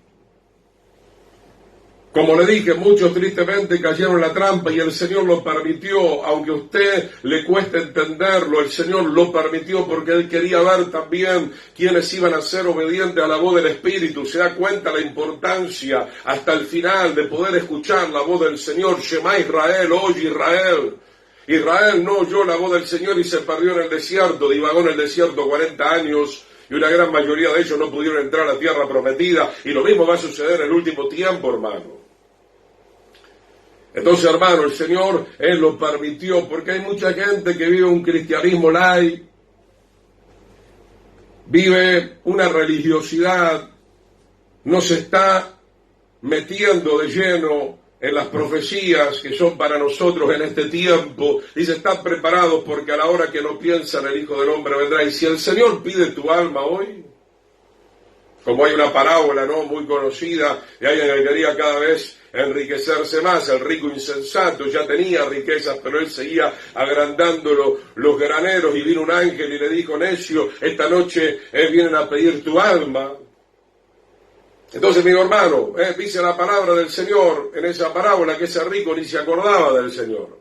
Como le dije, muchos tristemente cayeron en la trampa y el Señor lo permitió, aunque a usted le cueste entenderlo, el Señor lo permitió porque Él quería ver también quiénes iban a ser obedientes a la voz del Espíritu. Se da cuenta la importancia hasta el final de poder escuchar la voz del Señor. Shema Israel, oye Israel. Israel no oyó la voz del Señor y se perdió en el desierto, divagó en el desierto 40 años. Y una gran mayoría de ellos no pudieron entrar a la tierra prometida. Y lo mismo va a suceder en el último tiempo, hermano. Entonces, hermano, el Señor, Él lo permitió, porque hay mucha gente que vive un cristianismo light, vive una religiosidad, no se está metiendo de lleno en las profecías que son para nosotros en este tiempo. Dice, están preparados porque a la hora que no piensan el Hijo del Hombre vendrá. Y si el Señor pide tu alma hoy, como hay una parábola, ¿no?, muy conocida, de alguien que quería cada vez enriquecerse más, el rico insensato ya tenía riquezas, pero él seguía agrandando los graneros, y vino un ángel y le dijo, necio, esta noche vienen a pedir tu alma. Entonces, mi hermano, dice la palabra del Señor en esa parábola que ese rico ni se acordaba del Señor.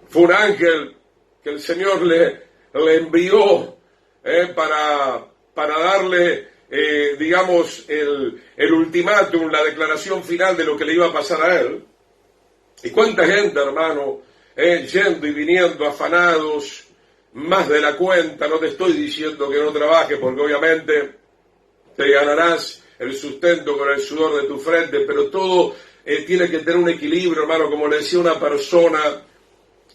Fue un ángel que el Señor le envió para darle, digamos, el ultimátum, la declaración final de lo que le iba a pasar a él. Y cuánta gente, hermano, yendo y viniendo afanados, más de la cuenta. No te estoy diciendo que no trabajes, porque obviamente te ganarás el sustento con el sudor de tu frente, pero todo tiene que tener un equilibrio, hermano. Como le decía una persona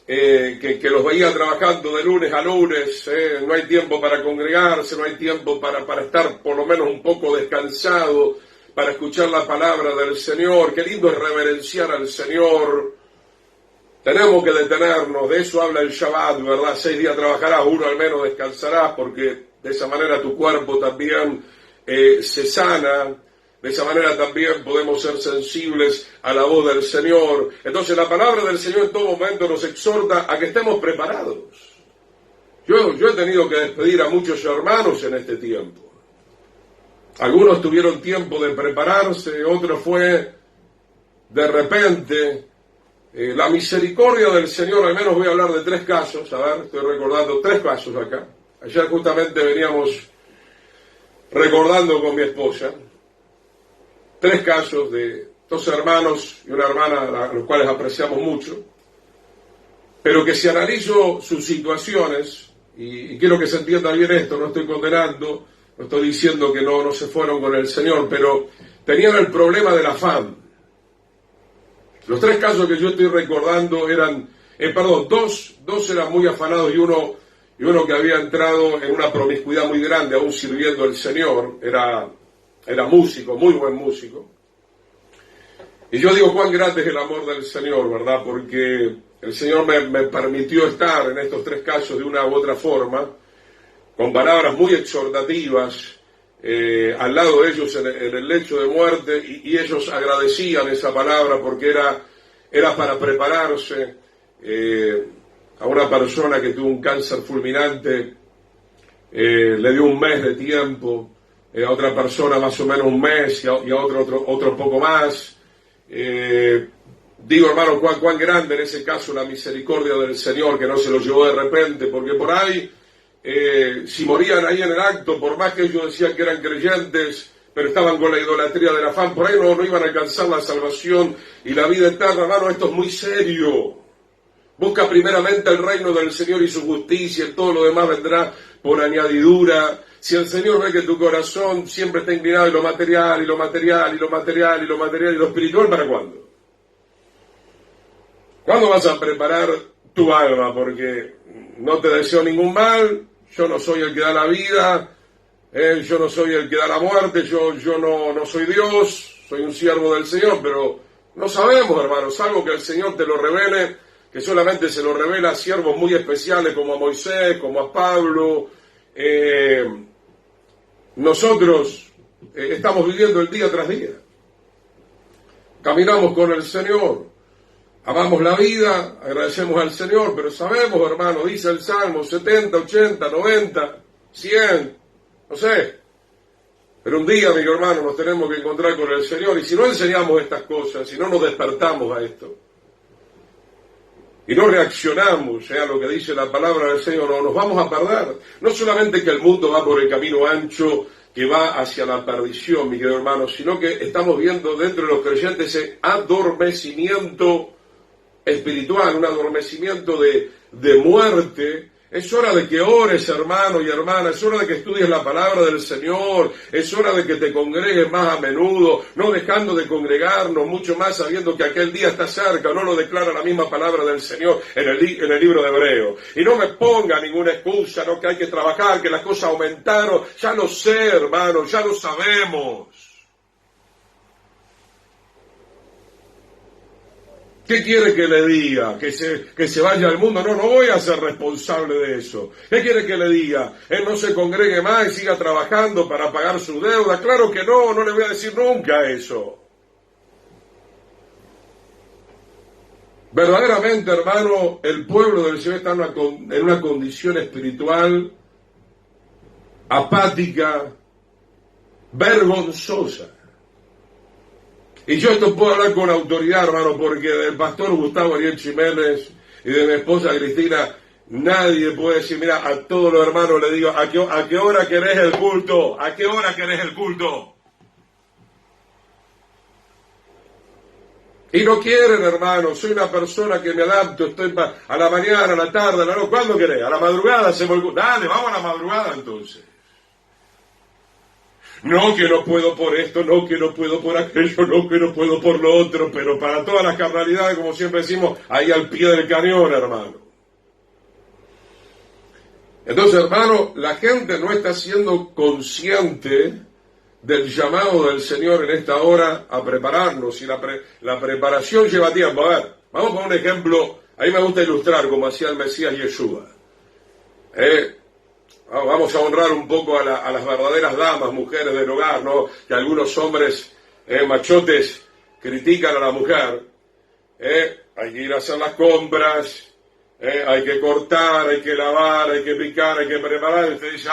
que los veía trabajando de lunes a lunes, no hay tiempo para congregarse, no hay tiempo para estar por lo menos un poco descansado, para escuchar la palabra del Señor. Qué lindo es reverenciar al Señor. Tenemos que detenernos, de eso habla el Shabbat, ¿verdad? 6 días trabajarás, 1 al menos descansarás, porque de esa manera tu cuerpo también se sana. De esa manera también podemos ser sensibles a la voz del Señor. Entonces la palabra del Señor en todo momento nos exhorta a que estemos preparados. Yo he tenido que despedir a muchos hermanos en este tiempo. Algunos tuvieron tiempo de prepararse, otros fue de repente, la misericordia del Señor, al menos voy a hablar de 3 casos, a ver, estoy recordando 3 casos acá. Ayer justamente veníamos recordando con mi esposa 3 casos de 2 hermanos y una hermana a los cuales apreciamos mucho, pero que si analizo sus situaciones, y quiero que se entienda bien esto, no estoy condenando, no estoy diciendo que no se fueron con el Señor, pero tenían el problema del afán. Los 3 casos que yo estoy recordando eran, dos eran muy afanados y uno que había entrado en una promiscuidad muy grande, aún sirviendo al Señor, era músico, muy buen músico. Y yo digo, cuán grande es el amor del Señor, ¿verdad? Porque el Señor me permitió estar en estos 3 casos de una u otra forma, con palabras muy exhortativas, al lado de ellos en el lecho de muerte, y ellos agradecían esa palabra porque era para prepararse. A una persona que tuvo un cáncer fulminante, le dio 1 mes de tiempo, a otra persona más o menos 1 mes, y a otro poco más. Digo, hermano, cuán grande en ese caso la misericordia del Señor, que no se los llevó de repente, porque por ahí, si morían ahí en el acto, por más que ellos decían que eran creyentes, pero estaban con la idolatría del afán, por ahí no iban a alcanzar la salvación y la vida eterna. Hermano, esto es muy serio. Busca primeramente el reino del Señor y su justicia, y todo lo demás vendrá por añadidura. Si el Señor ve que tu corazón siempre está inclinado en lo material, y lo material, y lo material, y lo material, y lo espiritual, ¿para cuándo? ¿Cuándo vas a preparar tu alma? Porque no te deseo ningún mal, yo no soy el que da la vida, yo no soy el que da la muerte, yo no soy Dios, soy un siervo del Señor, pero no sabemos, hermanos, salvo que el Señor te lo revele, que solamente se lo revela a siervos muy especiales como a Moisés, como a Pablo. Nosotros estamos viviendo el día tras día. Caminamos con el Señor, amamos la vida, agradecemos al Señor, pero sabemos, hermano, dice el Salmo 70, 80, 90, 100, no sé. Pero un día, amigo hermano, nos tenemos que encontrar con el Señor, y si no enseñamos estas cosas, si no nos despertamos a esto, y no reaccionamos a lo que dice la palabra del Señor, nos vamos a perder. No solamente que el mundo va por el camino ancho que va hacia la perdición, mi querido hermano, sino que estamos viendo dentro de los creyentes ese adormecimiento espiritual, un adormecimiento de muerte. Es hora de que ores, hermano y hermana, es hora de que estudies la palabra del Señor, es hora de que te congregues más a menudo, no dejando de congregarnos, mucho más sabiendo que aquel día está cerca, no lo declara la misma palabra del Señor en el libro de Hebreos. Y no me ponga ninguna excusa, no, que hay que trabajar, que las cosas aumentaron, ya lo sé, hermano, ya lo sabemos. ¿Qué quiere que le diga? ¿Que se vaya al mundo? No voy a ser responsable de eso. ¿Qué quiere que le diga? Él no se congregue más y siga trabajando para pagar su deuda. Claro que no le voy a decir nunca eso. Verdaderamente, hermano, el pueblo del Señor está en una condición espiritual apática, vergonzosa. Y yo esto puedo hablar con autoridad, hermano, porque del pastor Gustavo Ariel Jiménez y de mi esposa Cristina, nadie puede decir, mira, a todos los hermanos les digo, ¿a qué hora querés el culto? ¿A qué hora querés el culto? Y no quieren, hermano, soy una persona que me adapto, estoy a la mañana, a la tarde, a la noche, ¿cuándo querés? A la madrugada hacemos el culto. Dale, vamos a la madrugada entonces. No, que no puedo por esto, no, que no puedo por aquello, no, que no puedo por lo otro, pero para todas las carnalidades, como siempre decimos, ahí al pie del cañón, hermano. Entonces, hermano, la gente no está siendo consciente del llamado del Señor en esta hora a prepararnos, y la preparación lleva tiempo. A ver, vamos con un ejemplo, a mí me gusta ilustrar como hacía el Mesías Yeshua. Vamos a honrar un poco a las verdaderas damas, mujeres del hogar, ¿no? Que algunos hombres machotes critican a la mujer. Hay que ir a hacer las compras, hay que cortar, hay que lavar, hay que picar, hay que preparar. Y usted dice,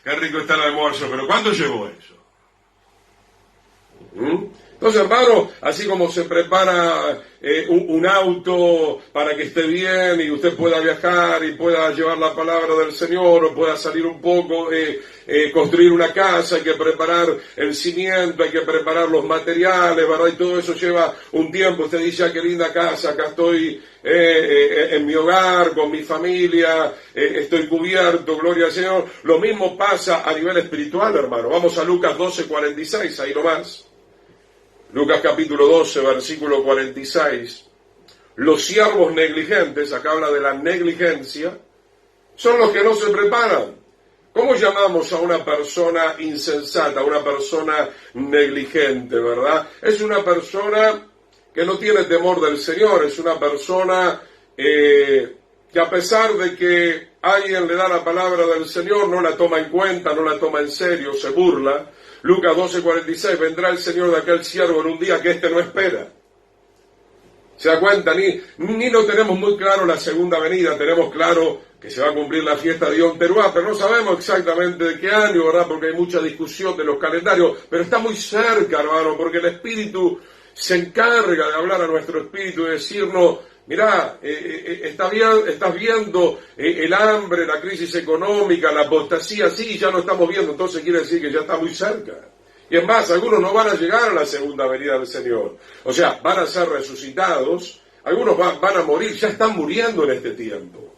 qué rico está el almuerzo, pero ¿cuánto llevó eso? Entonces, hermano, así como se prepara un auto para que esté bien y usted pueda viajar y pueda llevar la palabra del Señor o pueda salir un poco, construir una casa, hay que preparar el cimiento, hay que preparar los materiales, ¿verdad? Y todo eso lleva un tiempo. Usted dice, qué linda casa, acá estoy en mi hogar, con mi familia, estoy cubierto, gloria al Señor. Lo mismo pasa a nivel espiritual, hermano. Vamos a Lucas 12:46, ahí nomás. Lucas capítulo 12, versículo 46. Los siervos negligentes, acá habla de la negligencia, son los que no se preparan. ¿Cómo llamamos a una persona insensata, a una persona negligente, verdad? Es una persona que no tiene temor del Señor, es una persona que a pesar de que alguien le da la palabra del Señor, no la toma en cuenta, no la toma en serio, se burla. Lucas 12:46, vendrá el Señor de aquel siervo en un día que éste no espera. ¿Se da cuenta? Ni no tenemos muy claro la segunda venida, tenemos claro que se va a cumplir la fiesta de Yom Teruah, pero no sabemos exactamente de qué año, ¿verdad? Porque hay mucha discusión de los calendarios, pero está muy cerca, hermano, porque el Espíritu se encarga de hablar a nuestro espíritu y decirnos, mirá, estás viendo el hambre, la crisis económica, la apostasía, sí, ya lo estamos viendo, entonces quiere decir que ya está muy cerca. Y es más, algunos no van a llegar a la segunda venida del Señor. O sea, van a ser resucitados, algunos van a morir, ya están muriendo en este tiempo.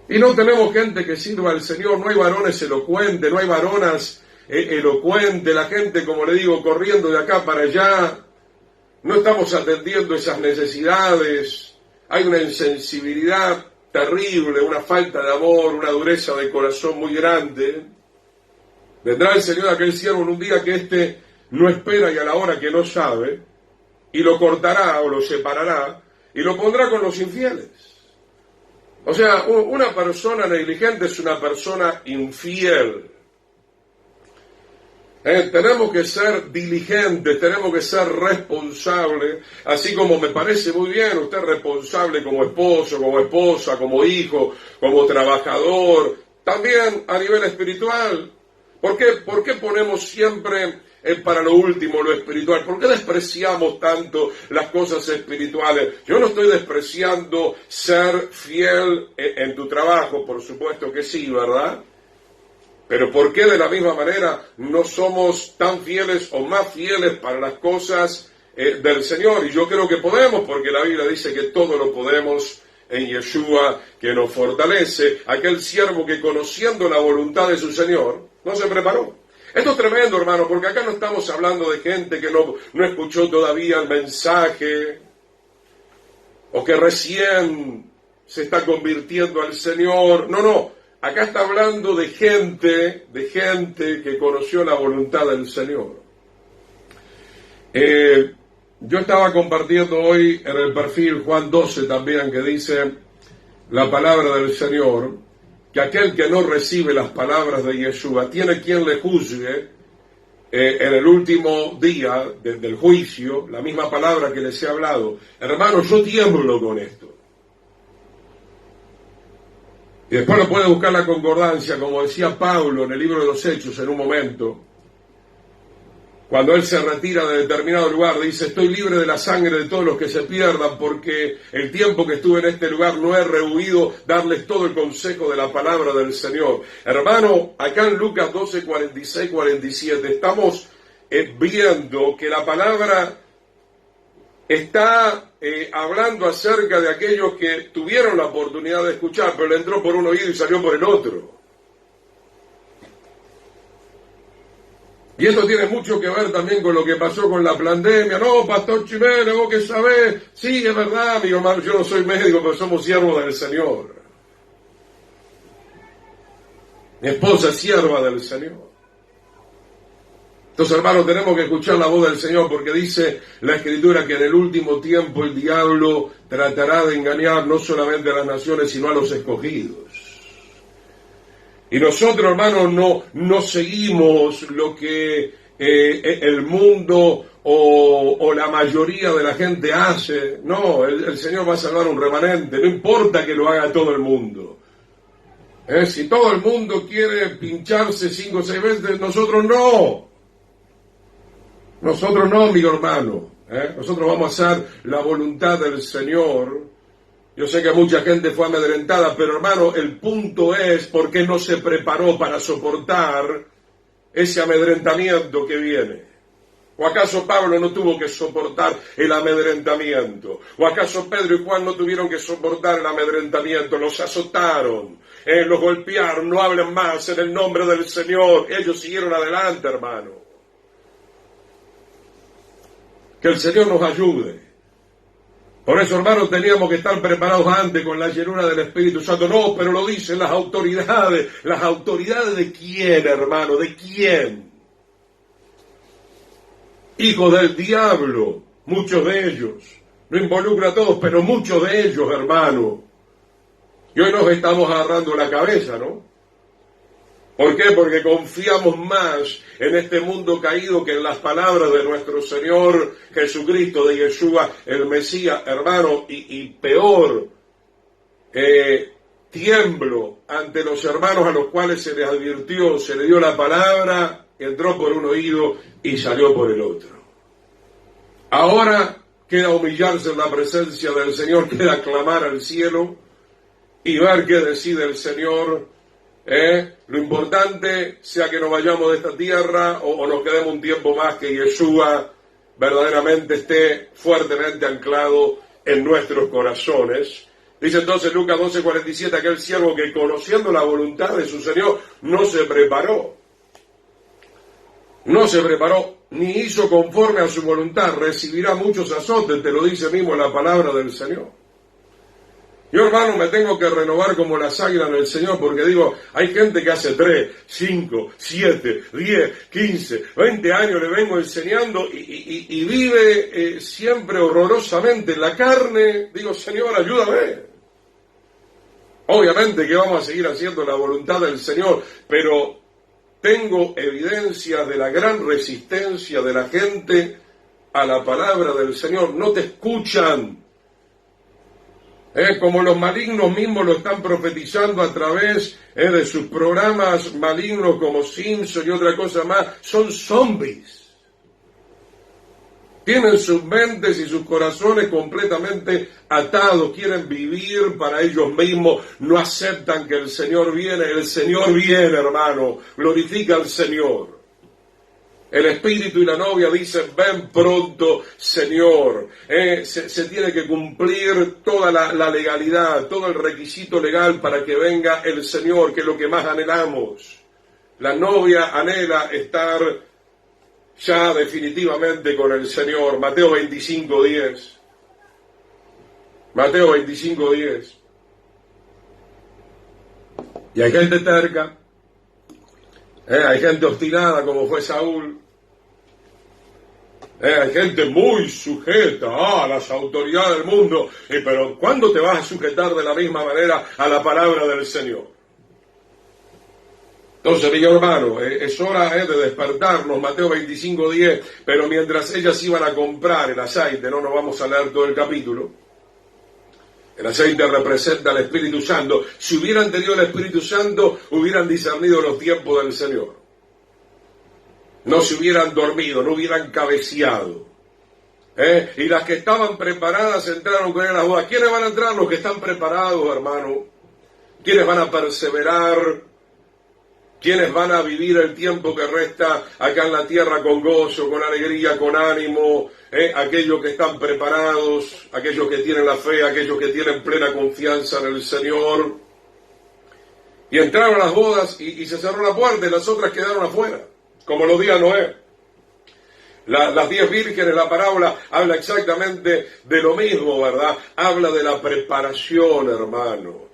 Y no tenemos gente que sirva al Señor, no hay varones elocuentes, no hay varonas elocuentes, la gente, como le digo, corriendo de acá para allá. No estamos atendiendo esas necesidades, hay una insensibilidad terrible, una falta de amor, una dureza de corazón muy grande. Vendrá el Señor a aquel siervo en un día que éste no espera y a la hora que no sabe, y lo cortará o lo separará, y lo pondrá con los infieles. O sea, una persona negligente es una persona infiel. Tenemos que ser diligentes, tenemos que ser responsables, así como me parece muy bien usted responsable como esposo, como esposa, como hijo, como trabajador, también a nivel espiritual. ¿Por qué ponemos siempre para lo último lo espiritual? ¿Por qué despreciamos tanto las cosas espirituales? Yo no estoy despreciando ser fiel en tu trabajo, por supuesto que sí, ¿verdad? Pero ¿por qué de la misma manera no somos tan fieles o más fieles para las cosas del Señor? Y yo creo que podemos, porque la Biblia dice que todo lo podemos en Yeshua, que nos fortalece. Aquel siervo que conociendo la voluntad de su Señor, no se preparó. Esto es tremendo, hermano, porque acá no estamos hablando de gente que no escuchó todavía el mensaje, o que recién se está convirtiendo al Señor. No. Acá está hablando de gente que conoció la voluntad del Señor. Yo estaba compartiendo hoy en el perfil Juan 12 también, que dice la palabra del Señor, que aquel que no recibe las palabras de Yeshua tiene quien le juzgue en el último día del juicio, la misma palabra que les he hablado. Hermano, yo tiemblo con esto. Y después lo puede buscar la concordancia, como decía Pablo en el libro de los Hechos en un momento, cuando él se retira de determinado lugar, dice, estoy libre de la sangre de todos los que se pierdan, porque el tiempo que estuve en este lugar no he rehuido darles todo el consejo de la palabra del Señor. Hermano, acá en Lucas 12, 46, 47, estamos viendo que la palabra está hablando acerca de aquellos que tuvieron la oportunidad de escuchar, pero le entró por un oído y salió por el otro. Y esto tiene mucho que ver también con lo que pasó con la pandemia. No, Pastor Jiménez, vos que sabés. Sí, es verdad, mi hermano, yo no soy médico, pero somos siervos del Señor. Mi esposa es sierva del Señor. Entonces, hermanos, tenemos que escuchar la voz del Señor, porque dice la Escritura que en el último tiempo el diablo tratará de engañar no solamente a las naciones, sino a los escogidos. Y nosotros, hermanos, no seguimos lo que el mundo o la mayoría de la gente hace. No, el Señor va a salvar un remanente, no importa que lo haga todo el mundo. Si todo el mundo quiere pincharse 5 o 6 veces, nosotros no. Nosotros no, mi hermano. Nosotros vamos a hacer la voluntad del Señor. Yo sé que mucha gente fue amedrentada, pero hermano, el punto es por qué no se preparó para soportar ese amedrentamiento que viene. ¿O acaso Pablo no tuvo que soportar el amedrentamiento? ¿O acaso Pedro y Juan no tuvieron que soportar el amedrentamiento? Los azotaron, los golpearon, no hablen más en el nombre del Señor. Ellos siguieron adelante, hermano. Que el Señor nos ayude. Por eso, hermanos, teníamos que estar preparados antes con la llenura del Espíritu Santo. No, pero lo dicen las autoridades. ¿Las autoridades de quién, hermano? ¿De quién? Hijos del diablo, muchos de ellos. No involucra a todos, pero muchos de ellos, hermano. Y hoy nos estamos agarrando la cabeza, ¿no? ¿Por qué? Porque confiamos más en este mundo caído que en las palabras de nuestro Señor Jesucristo, de Yeshua, el Mesías, hermano, y peor, tiemblo ante los hermanos a los cuales se les advirtió, se les dio la palabra, entró por un oído y salió por el otro. Ahora queda humillarse en la presencia del Señor, queda clamar al cielo y ver qué decide el Señor. Lo importante sea que nos vayamos de esta tierra o nos quedemos un tiempo más, que Yeshua verdaderamente esté fuertemente anclado en nuestros corazones. Dice entonces Lucas 12:47, aquel siervo que conociendo la voluntad de su Señor no se preparó, ni hizo conforme a su voluntad, recibirá muchos azotes, te lo dice mismo la palabra del Señor. Yo, hermano, me tengo que renovar como las águilas en el Señor, porque digo, hay gente que hace 3, 5, 7, 10, 15, 20 años le vengo enseñando y vive siempre horrorosamente en la carne. Digo, Señor, ayúdame. Obviamente que vamos a seguir haciendo la voluntad del Señor, pero tengo evidencias de la gran resistencia de la gente a la palabra del Señor. No te escuchan. Como los malignos mismos lo están profetizando a través de sus programas malignos como Simpson y otra cosa más. Son zombies. Tienen sus mentes y sus corazones completamente atados. Quieren vivir para ellos mismos. No aceptan que el Señor viene. El Señor viene, hermano. Glorifica al Señor. El espíritu y la novia dicen, ven pronto, Señor. Se tiene que cumplir toda la legalidad, todo el requisito legal para que venga el Señor, que es lo que más anhelamos. La novia anhela estar ya definitivamente con el Señor. Mateo 25:10. Mateo 25:10. Y hay gente terca. Hay gente obstinada como fue Saúl. Hay gente muy sujeta a las autoridades del mundo. Pero ¿cuándo te vas a sujetar de la misma manera a la palabra del Señor? Entonces, mi hermano, es hora de despertarnos. Mateo 25:10. Pero mientras ellas iban a comprar el aceite, no nos vamos a leer todo el capítulo. El aceite representa al Espíritu Santo. Si hubieran tenido el Espíritu Santo, hubieran discernido los tiempos del Señor. No se hubieran dormido, no hubieran cabeceado. Y las que estaban preparadas entraron con él a las bodas. ¿Quiénes van a entrar? Los que están preparados, hermano. ¿Quiénes van a perseverar? ¿Quiénes van a vivir el tiempo que resta acá en la tierra con gozo, con alegría, con ánimo? Aquellos que están preparados, aquellos que tienen la fe, aquellos que tienen plena confianza en el Señor. Y entraron a las bodas y se cerró la puerta y las otras quedaron afuera, como los días de Noé. Las 10 vírgenes, la parábola habla exactamente de lo mismo, ¿verdad? Habla de la preparación, hermano.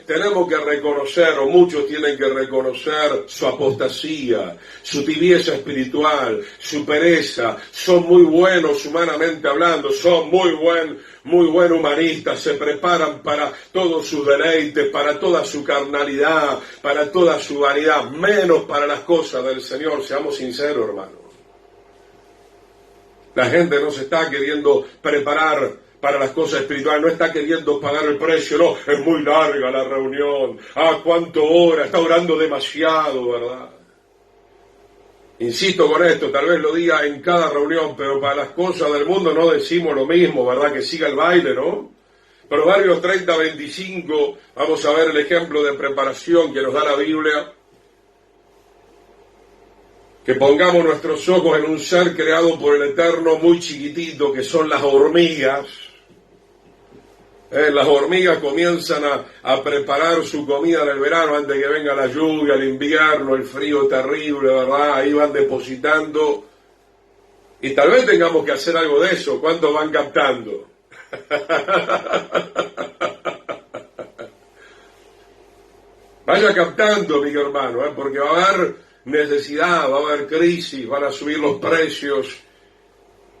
Tenemos que reconocer, o muchos tienen que reconocer, su apostasía, su tibieza espiritual, su pereza. Son muy buenos humanamente hablando, son muy buen humanistas, se preparan para todos sus deleites, para toda su carnalidad, para toda su vanidad, menos para las cosas del Señor. Seamos sinceros, hermanos. La gente no se está queriendo preparar para las cosas espirituales, no está queriendo pagar el precio, no, es muy larga la reunión, cuánto ora, está orando demasiado, ¿verdad? Insisto con esto, tal vez lo diga en cada reunión, pero para las cosas del mundo no decimos lo mismo, ¿verdad? Que siga el baile, ¿no? Proverbios 30:25, vamos a ver el ejemplo de preparación que nos da la Biblia. Que pongamos nuestros ojos en un ser creado por el Eterno muy chiquitito, que son las hormigas. Las hormigas comienzan a preparar su comida en el verano antes de que venga la lluvia, el invierno, el frío terrible, ¿verdad? Ahí van depositando. Y tal vez tengamos que hacer algo de eso. ¿Cuántos van captando? Vaya captando, mi hermano, porque va a haber necesidad, va a haber crisis, van a subir los precios.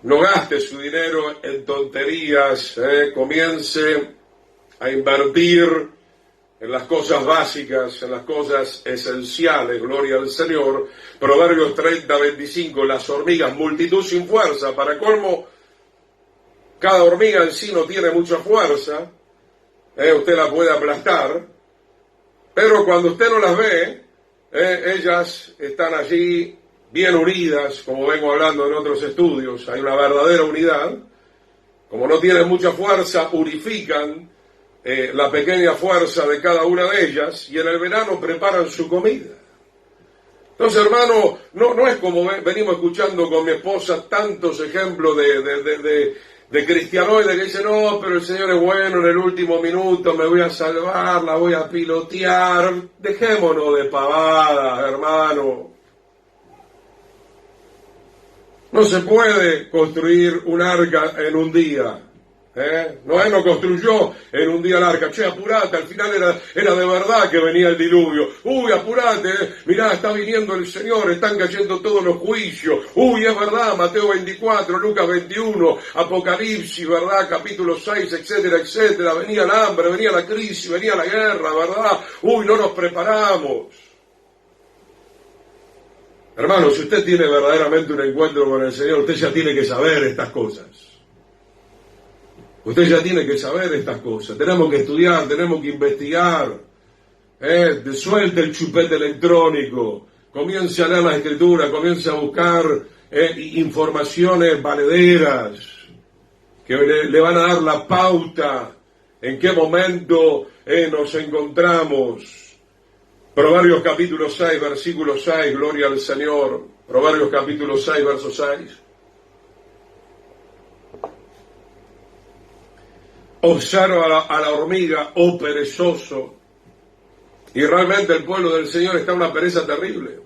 No gaste su dinero en tonterías, comience a invertir en las cosas básicas, en las cosas esenciales, gloria al Señor. Proverbios 30:25, las hormigas, multitud sin fuerza. Para colmo, cada hormiga en sí no tiene mucha fuerza, usted la puede aplastar, pero cuando usted no las ve, ellas están allí bien unidas, como vengo hablando en otros estudios, hay una verdadera unidad. Como no tienen mucha fuerza, unifican la pequeña fuerza de cada una de ellas y en el verano preparan su comida. Entonces, hermano, no es como venimos escuchando con mi esposa tantos ejemplos de cristianoides que dicen, no, pero el Señor es bueno, en el último minuto me voy a salvar, la voy a pilotear. Dejémonos de pavadas, hermano. No se puede construir un arca en un día. Noé no construyó en un día el arca. Che, apurate, al final era de verdad que venía el diluvio. Uy, apurate, mirá, está viniendo el Señor, están cayendo todos los juicios. Uy, es verdad, Mateo 24, Lucas 21, Apocalipsis, verdad, capítulo 6, etcétera, etcétera. Venía el hambre, venía la crisis, venía la guerra, verdad. Uy, no nos preparamos. Hermano, si usted tiene verdaderamente un encuentro con el Señor, usted ya tiene que saber estas cosas. Usted ya tiene que saber estas cosas. Tenemos que estudiar, tenemos que investigar. Suelte el chupete electrónico. Comience a leer la Escritura, comience a buscar informaciones valederas que le van a dar la pauta en qué momento nos encontramos. Proverbios capítulo 6, versículo 6, gloria al Señor. Proverbios capítulo 6, verso 6. Observa a la hormiga, oh perezoso. Y realmente el pueblo del Señor está en una pereza terrible.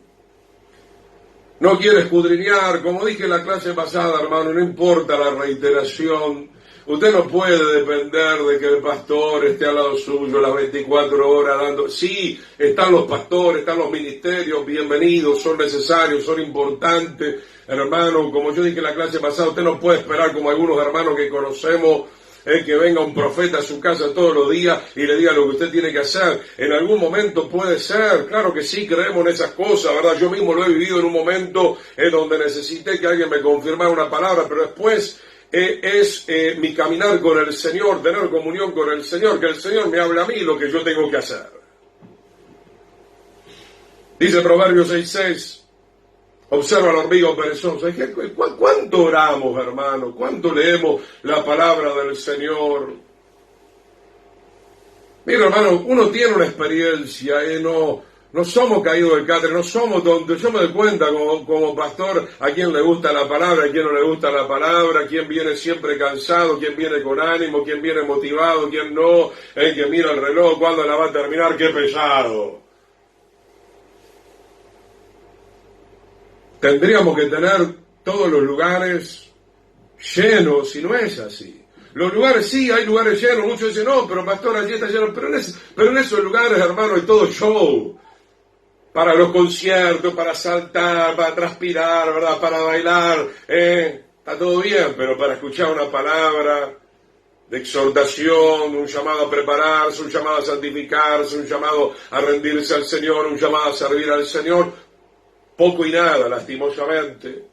No quiere escudriñar, como dije en la clase pasada, hermano, no importa la reiteración. Usted no puede depender de que el pastor esté al lado suyo las 24 horas dando. Sí, están los pastores, están los ministerios, bienvenidos, son necesarios, son importantes. Hermano, como yo dije en la clase pasada, usted no puede esperar como algunos hermanos que conocemos, que venga un profeta a su casa todos los días y le diga lo que usted tiene que hacer. En algún momento puede ser, claro que sí, creemos en esas cosas, ¿verdad? Yo mismo lo he vivido en un momento donde necesité que alguien me confirmara una palabra, pero después es mi caminar con el Señor, tener comunión con el Señor, que el Señor me hable a mí lo que yo tengo que hacer. Dice Proverbios 6:6, observa al hormiga perezoso. ¿Cuánto oramos, hermano? ¿Cuánto leemos la palabra del Señor? Mira, hermano, uno tiene una experiencia, no somos caídos del catre, no somos tontos. Yo me doy cuenta como pastor a quién le gusta la palabra, a quién no le gusta la palabra, quién viene siempre cansado, quién viene con ánimo, quién viene motivado, quién no, el que mira el reloj, cuándo la va a terminar, qué pesado. Tendríamos que tener todos los lugares llenos, y no es así. Los lugares sí, hay lugares llenos, muchos dicen, no, pero pastor, allí está lleno, pero en esos lugares, hermano, hay todo show. Para los conciertos, para saltar, para transpirar, ¿verdad? Para bailar, está todo bien, pero para escuchar una palabra de exhortación, un llamado a prepararse, un llamado a santificarse, un llamado a rendirse al Señor, un llamado a servir al Señor, poco y nada, lastimosamente.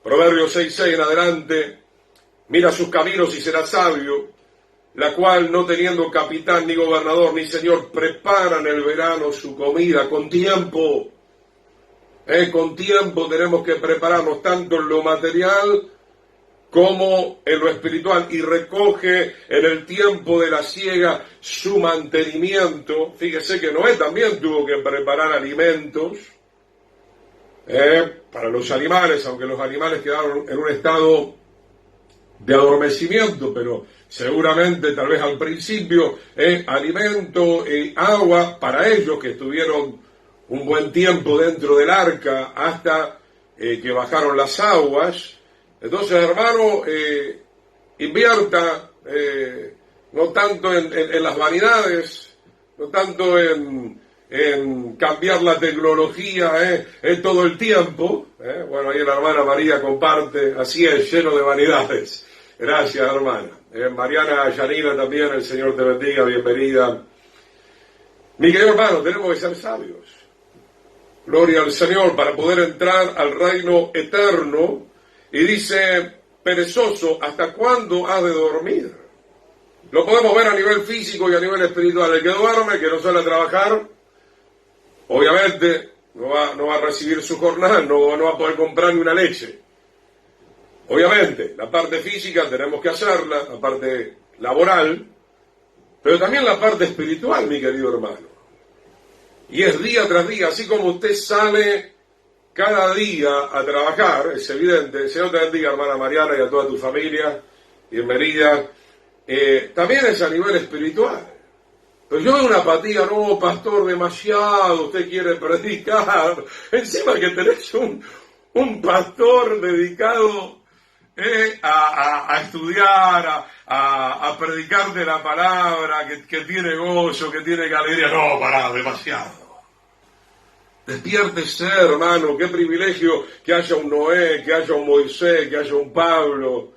Proverbios 6:6 en adelante, mira sus caminos y será sabio, la cual, no teniendo capitán, ni gobernador, ni señor, prepara en el verano su comida con tiempo. Con tiempo tenemos que prepararnos tanto en lo material como en lo espiritual, y recoge en el tiempo de la siega su mantenimiento. Fíjese que Noé también tuvo que preparar alimentos para los animales, aunque los animales quedaron en un estado de adormecimiento, pero seguramente tal vez al principio alimento y agua para ellos, que estuvieron un buen tiempo dentro del arca hasta que bajaron las aguas. Entonces, hermano, invierta no tanto en las vanidades, no tanto en cambiar la tecnología todo el tiempo. Bueno, ahí la hermana María comparte, así es, lleno de vanidades. Gracias, hermana. Mariana Yanina también, el Señor te bendiga, bienvenida. Mi querido hermano, tenemos que ser sabios. Gloria al Señor, para poder entrar al reino eterno. Y dice, perezoso, ¿hasta cuándo has de dormir? Lo podemos ver a nivel físico y a nivel espiritual. El que duerme, que no sale a trabajar, obviamente no va a recibir su jornal, no va a poder comprar ni una leche. Obviamente, la parte física tenemos que hacerla, la parte laboral, pero también la parte espiritual, mi querido hermano. Y es día tras día, así como usted sale cada día a trabajar, es evidente. El Señor te bendiga, hermana Mariana, y a toda tu familia, bienvenida. También es a nivel espiritual. Pero yo veo una apatía, no, pastor, demasiado, usted quiere predicar. Encima que tenés un pastor dedicado a estudiar, a predicar de la palabra, que tiene gozo, que tiene alegría. No, pará, demasiado. Despiértese, hermano, qué privilegio que haya un Noé, que haya un Moisés, que haya un Pablo.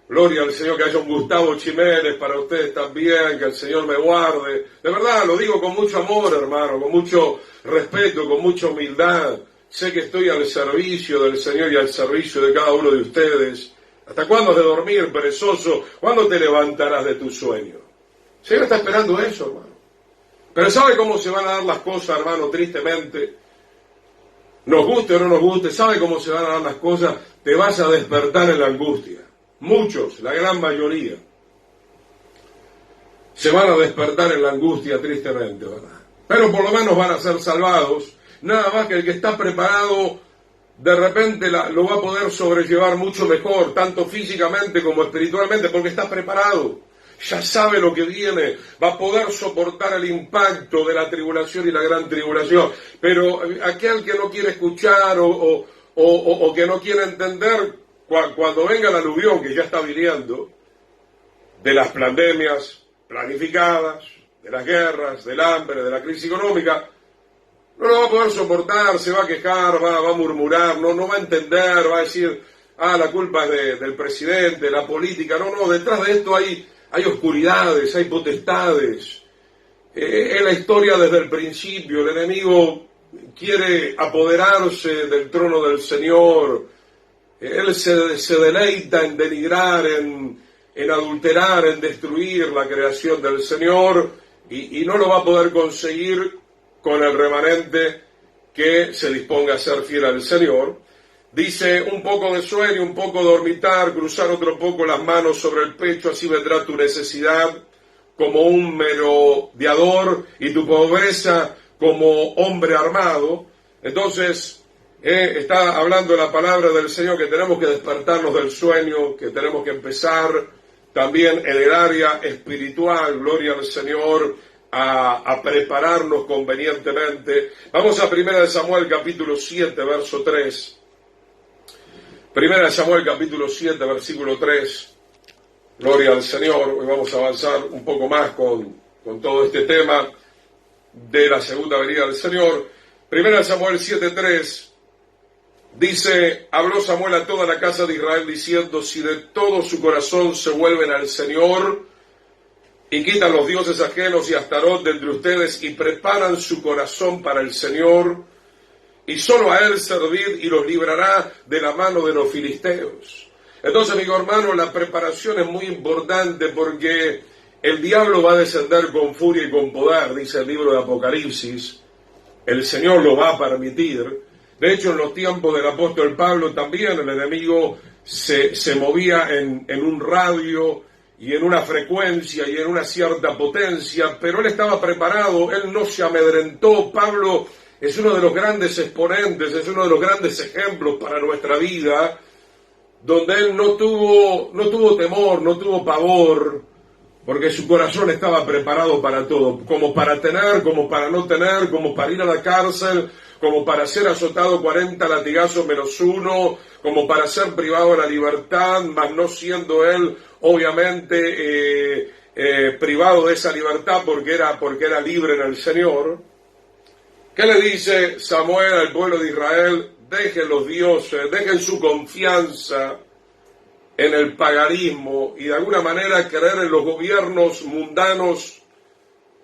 Gloria al Señor, que haya un Gustavo Jiménez para ustedes también, que el Señor me guarde. De verdad, lo digo con mucho amor, hermano, con mucho respeto, con mucha humildad. Sé que estoy al servicio del Señor y al servicio de cada uno de ustedes. ¿Hasta cuándo has de dormir, perezoso? ¿Cuándo te levantarás de tu sueño? El Señor está esperando eso, hermano. Pero ¿sabe cómo se van a dar las cosas, hermano? Tristemente, nos guste o no nos guste, ¿sabe cómo se van a dar las cosas? Te vas a despertar en la angustia. Muchos, la gran mayoría, se van a despertar en la angustia, tristemente, ¿verdad? Pero por lo menos van a ser salvados. Nada más que el que está preparado, de repente lo va a poder sobrellevar mucho mejor, tanto físicamente como espiritualmente, porque está preparado. Ya sabe lo que viene, va a poder soportar el impacto de la tribulación y la gran tribulación. Pero aquel que no quiere escuchar o que no quiere entender, cuando venga la aluvión, que ya está viniendo, de las pandemias planificadas, de las guerras, del hambre, de la crisis económica, no lo va a poder soportar, se va a quejar, va a murmurar, no va a entender, va a decir, la culpa es del presidente, la política. No, detrás de esto hay oscuridades, hay potestades. Es la historia desde el principio. El enemigo quiere apoderarse del trono del Señor. Él se deleita en denigrar, en adulterar, en destruir la creación del Señor, y no lo va a poder conseguir con el remanente que se disponga a ser fiel al Señor. Dice, un poco de sueño, un poco dormitar, cruzar otro poco las manos sobre el pecho, así vendrá tu necesidad como un merodeador y tu pobreza como hombre armado. Entonces, está hablando la palabra del Señor, que tenemos que despertarnos del sueño, que tenemos que empezar también en el área espiritual, gloria al Señor, a prepararnos convenientemente. Vamos a 1 Samuel capítulo 7, verso 3. 1 Samuel capítulo 7, versículo 3. Gloria al Señor. Hoy vamos a avanzar un poco más con todo este tema de la segunda venida del Señor. 1 Samuel 7, 3. Dice, habló Samuel a toda la casa de Israel diciendo, si de todo su corazón se vuelven al Señor y quitan los dioses ajenos y Astarot de entre ustedes y preparan su corazón para el Señor, y solo a Él servid y los librará de la mano de los filisteos. Entonces, amigo hermano, la preparación es muy importante, porque el diablo va a descender con furia y con poder, dice el libro de Apocalipsis. El Señor lo va a permitir. De hecho, en los tiempos del apóstol Pablo también el enemigo se movía en un radio y en una frecuencia y en una cierta potencia, pero él estaba preparado, él no se amedrentó. Pablo es uno de los grandes exponentes, es uno de los grandes ejemplos para nuestra vida, donde él no tuvo temor, no tuvo pavor, porque su corazón estaba preparado para todo, como para tener, como para no tener, como para ir a la cárcel, como para ser azotado 40 latigazos menos uno, como para ser privado de la libertad, mas no siendo él, obviamente, privado de esa libertad porque era libre en el Señor. ¿Qué le dice Samuel al pueblo de Israel? Dejen los dioses, dejen su confianza en el paganismo y de alguna manera creer en los gobiernos mundanos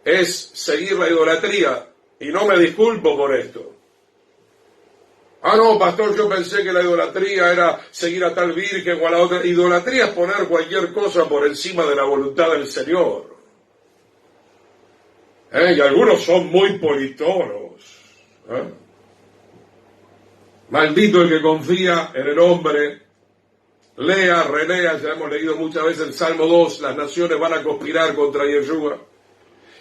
es seguir la idolatría. Y no me disculpo por esto. Ah, no, pastor, yo pensé que la idolatría era seguir a tal virgen o a la otra. Idolatría es poner cualquier cosa por encima de la voluntad del Señor. Y algunos son muy politonos. Maldito el que confía en el hombre. Lea, relea, ya hemos leído muchas veces el Salmo 2, las naciones van a conspirar contra Yeshua.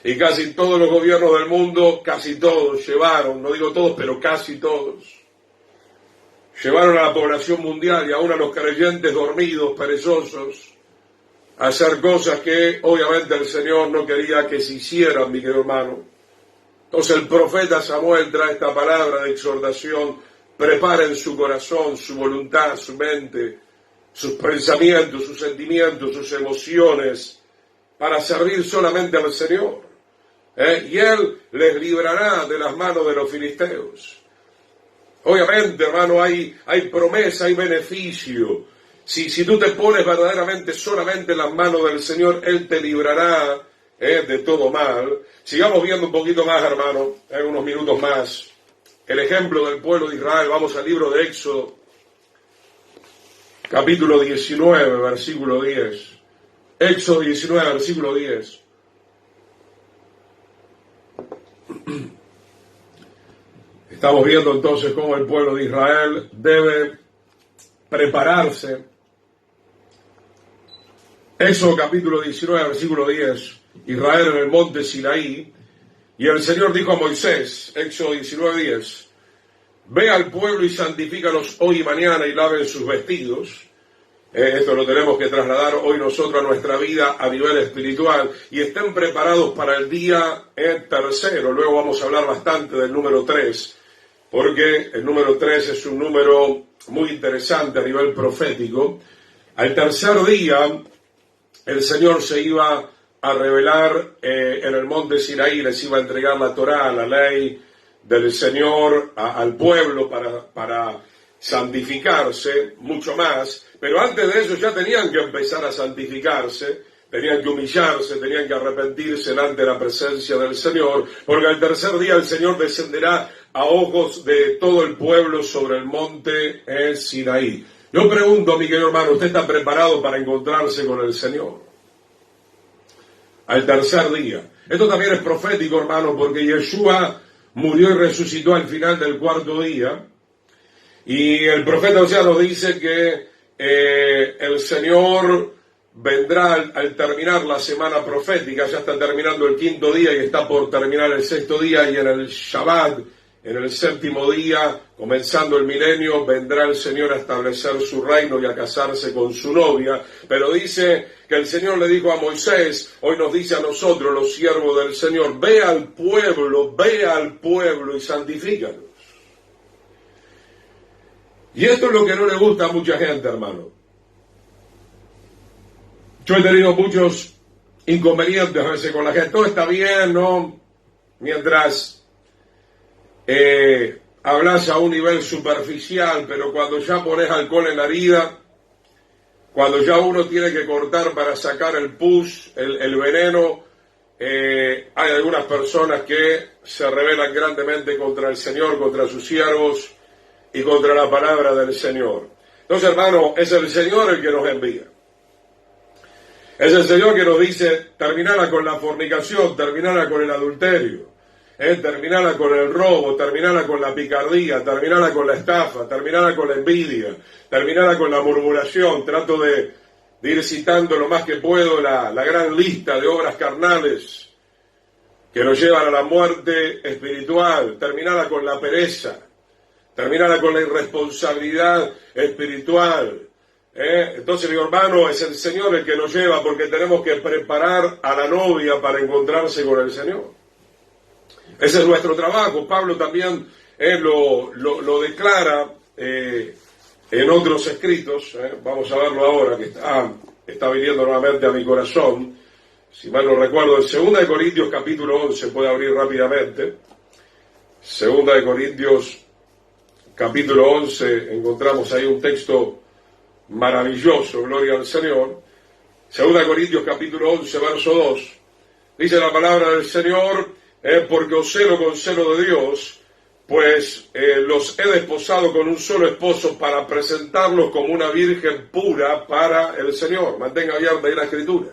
Y casi todos los gobiernos del mundo, casi todos llevaron, no digo todos, pero casi todos, llevaron a la población mundial y aún a los creyentes dormidos, perezosos, a hacer cosas que obviamente el Señor no quería que se hicieran, mi querido hermano. Entonces el profeta Samuel trae esta palabra de exhortación: preparen su corazón, su voluntad, su mente, sus pensamientos, sus sentimientos, sus emociones, para servir solamente al Señor. Y Él les librará de las manos de los filisteos. Obviamente, hermano, hay promesa, hay beneficio. Si tú te pones verdaderamente solamente en las manos del Señor, Él te librará de todo mal. Sigamos viendo un poquito más, hermano, en unos minutos más, el ejemplo del pueblo de Israel. Vamos al libro de Éxodo, capítulo 19, versículo 10. Éxodo 19, versículo 10. Estamos viendo entonces cómo el pueblo de Israel debe prepararse. Éxodo capítulo 19, versículo 10. Israel en el monte Sinaí. Y el Señor dijo a Moisés, Éxodo 19, 10, ve al pueblo y santifícalos hoy y mañana y laven sus vestidos. Esto lo tenemos que trasladar hoy nosotros a nuestra vida a nivel espiritual. Y estén preparados para el día tercero. Luego vamos a hablar bastante del número 3. Porque el número 3 es un número muy interesante a nivel profético. Al tercer día, el Señor se iba a revelar en el monte Sinaí, les iba a entregar la Torá, la ley del Señor al pueblo para santificarse mucho más. Pero antes de eso ya tenían que empezar a santificarse, tenían que humillarse, tenían que arrepentirse delante de la presencia del Señor, porque al tercer día el Señor descenderá a ojos de todo el pueblo sobre el monte Sinaí. Yo pregunto, mi querido hermano, ¿usted está preparado para encontrarse con el Señor? Al tercer día. Esto también es profético, hermano, porque Yeshua murió y resucitó al final del cuarto día. Y el profeta Oseas nos dice que el Señor vendrá al terminar la semana profética. Ya está terminando el quinto día y está por terminar el sexto día, y en el Shabbat, en el séptimo día, comenzando el milenio, vendrá el Señor a establecer su reino y a casarse con su novia. Pero dice que el Señor le dijo a Moisés, hoy nos dice a nosotros, los siervos del Señor, ve al pueblo y santifícalos. Y esto es lo que no le gusta a mucha gente, hermano. Yo he tenido muchos inconvenientes a veces con la gente. Todo está bien, ¿no? Mientras hablas a un nivel superficial, pero cuando ya pones alcohol en la herida, cuando ya uno tiene que cortar para sacar el pus, el veneno, hay algunas personas que se rebelan grandemente contra el Señor, contra sus siervos y contra la palabra del Señor. Entonces, hermano, es el Señor el que nos envía. Es el Señor que nos dice, terminala con la fornicación, terminala con el adulterio. terminala con el robo, terminala con la picardía, terminala con la estafa, terminala con la envidia, terminala con la murmuración. Trato de ir citando lo más que puedo la gran lista de obras carnales que nos llevan a la muerte espiritual. Terminala con la pereza, terminala con la irresponsabilidad espiritual. Entonces, mi hermano, es el Señor el que nos lleva, porque tenemos que preparar a la novia para encontrarse con el Señor. Ese es nuestro trabajo. Pablo también lo declara en otros escritos. Vamos a verlo ahora, que está viniendo nuevamente a mi corazón. Si mal no recuerdo, en 2 Corintios capítulo 11, puede abrir rápidamente. 2 Corintios capítulo 11, encontramos ahí un texto maravilloso, gloria al Señor. 2 Corintios capítulo 11, verso 2, dice la palabra del Señor: porque os celo con celo de Dios, pues los he desposado con un solo esposo para presentarlos como una virgen pura para el Señor. Mantenga abierta ahí la escritura.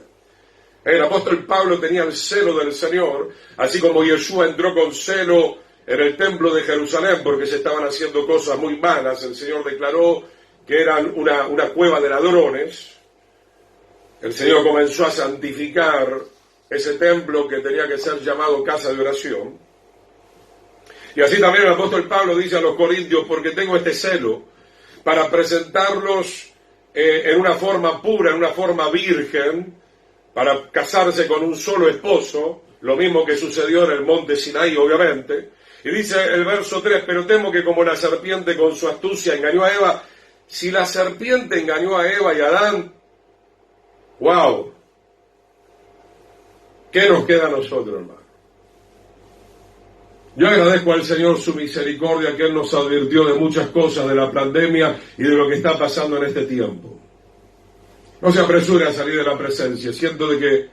El apóstol Pablo tenía el celo del Señor, así como Yeshua entró con celo en el templo de Jerusalén porque se estaban haciendo cosas muy malas. El Señor declaró que eran una cueva de ladrones. El Señor comenzó a santificar ese templo que tenía que ser llamado casa de oración. Y así también el apóstol Pablo dice a los corintios: porque tengo este celo para presentarlos en una forma pura, en una forma virgen, para casarse con un solo esposo, lo mismo que sucedió en el monte Sinaí, obviamente. Y dice el verso 3: pero temo que como la serpiente con su astucia engañó a Eva. Si la serpiente engañó a Eva y a Adán, ¡wow! ¿Qué nos queda a nosotros, hermano? Yo agradezco al Señor su misericordia, que Él nos advirtió de muchas cosas, de la pandemia y de lo que está pasando en este tiempo. No se apresure a salir de la presencia. Siento de que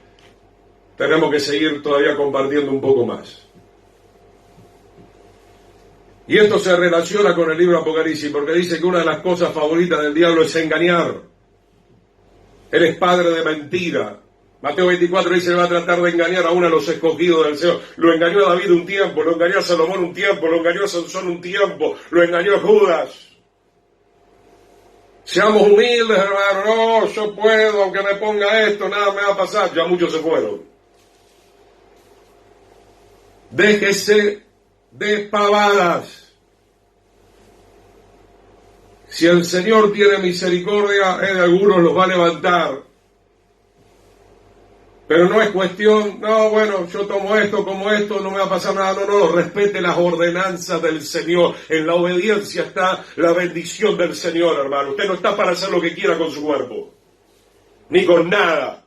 tenemos que seguir todavía compartiendo un poco más. Y esto se relaciona con el libro Apocalipsis, porque dice que una de las cosas favoritas del diablo es engañar. Él es padre de mentira. Mateo 24 dice que va a tratar de engañar a uno de los escogidos del Señor. Lo engañó a David un tiempo, lo engañó a Salomón un tiempo, lo engañó a Sansón un tiempo, lo engañó a Judas. Seamos humildes, hermano. No, yo puedo, aunque me ponga esto, nada me va a pasar. Ya muchos se fueron. Déjese de pavadas. Si el Señor tiene misericordia, Él algunos los va a levantar. Pero no es cuestión, no, bueno, yo tomo esto, como esto, no me va a pasar nada. No, respete las ordenanzas del Señor. En la obediencia está la bendición del Señor, hermano. Usted no está para hacer lo que quiera con su cuerpo, ni con nada.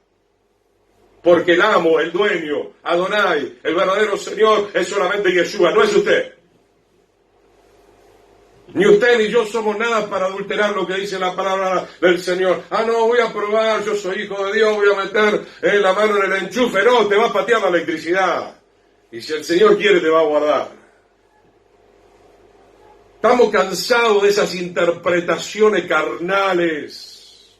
Porque el amo, el dueño, Adonai, el verdadero Señor, es solamente Yeshua, no es usted. Ni usted ni yo somos nada para adulterar lo que dice la palabra del Señor. No, voy a probar, yo soy hijo de Dios, voy a meter la mano en el enchufe. No, te va a patear la electricidad. Y si el Señor quiere, te va a guardar. Estamos cansados de esas interpretaciones carnales.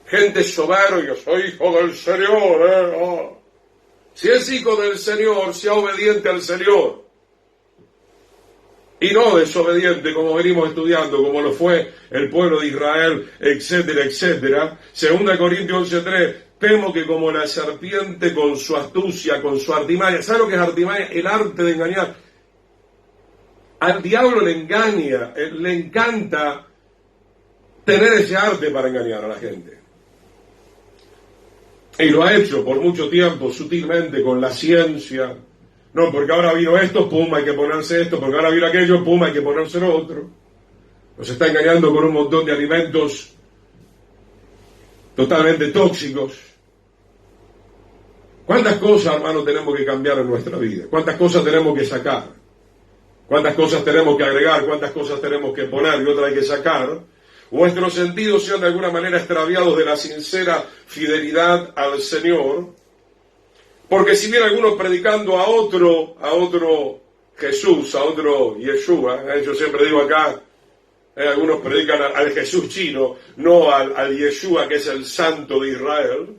Gente soberbia, soy hijo del Señor. Si es hijo del Señor, sea obediente al Señor. Y no desobediente, como venimos estudiando, como lo fue el pueblo de Israel, etcétera, etcétera. 2 Corintios 11:3, temo que como la serpiente con su astucia, con su artimaña. ¿Sabe lo que es artimaña? El arte de engañar. Al diablo le engaña, le encanta tener ese arte para engañar a la gente. Y lo ha hecho por mucho tiempo, sutilmente, con la ciencia. No, porque ahora vino esto, pum, hay que ponerse esto, porque ahora vino aquello, pum, hay que ponerse lo otro. Nos está engañando con un montón de alimentos totalmente tóxicos. ¿Cuántas cosas, hermano, tenemos que cambiar en nuestra vida? ¿Cuántas cosas tenemos que sacar? ¿Cuántas cosas tenemos que agregar? ¿Cuántas cosas tenemos que poner y otras hay que sacar? Nuestros sentidos sean de alguna manera extraviados de la sincera fidelidad al Señor. Porque si bien algunos predicando a otro Jesús, a otro Yeshua, yo siempre digo acá, algunos predican al Jesús chino, no al Yeshua que es el santo de Israel.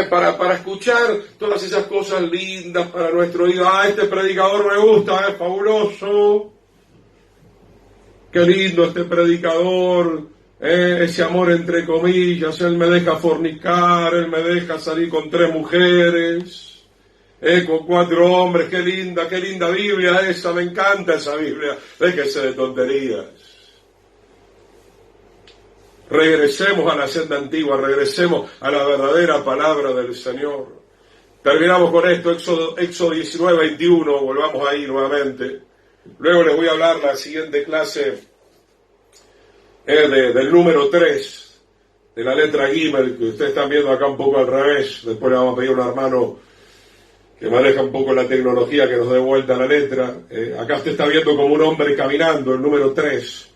para escuchar todas esas cosas lindas para nuestro oído. Este predicador me gusta, es fabuloso. Qué lindo este predicador, ese amor entre comillas, él me deja fornicar, él me deja salir con 3 mujeres, con 4 hombres, qué linda Biblia esa, me encanta esa Biblia. Déjese de tonterías. Regresemos a la senda antigua, regresemos a la verdadera palabra del Señor. Terminamos con esto, Éxodo 19, 21, volvamos ahí nuevamente. Luego les voy a hablar la siguiente clase del número 3, de la letra Gimel, que ustedes están viendo acá un poco al revés. Después le vamos a pedir a un hermano que maneja un poco la tecnología que nos dé vuelta la letra. Acá usted está viendo como un hombre caminando, el número 3.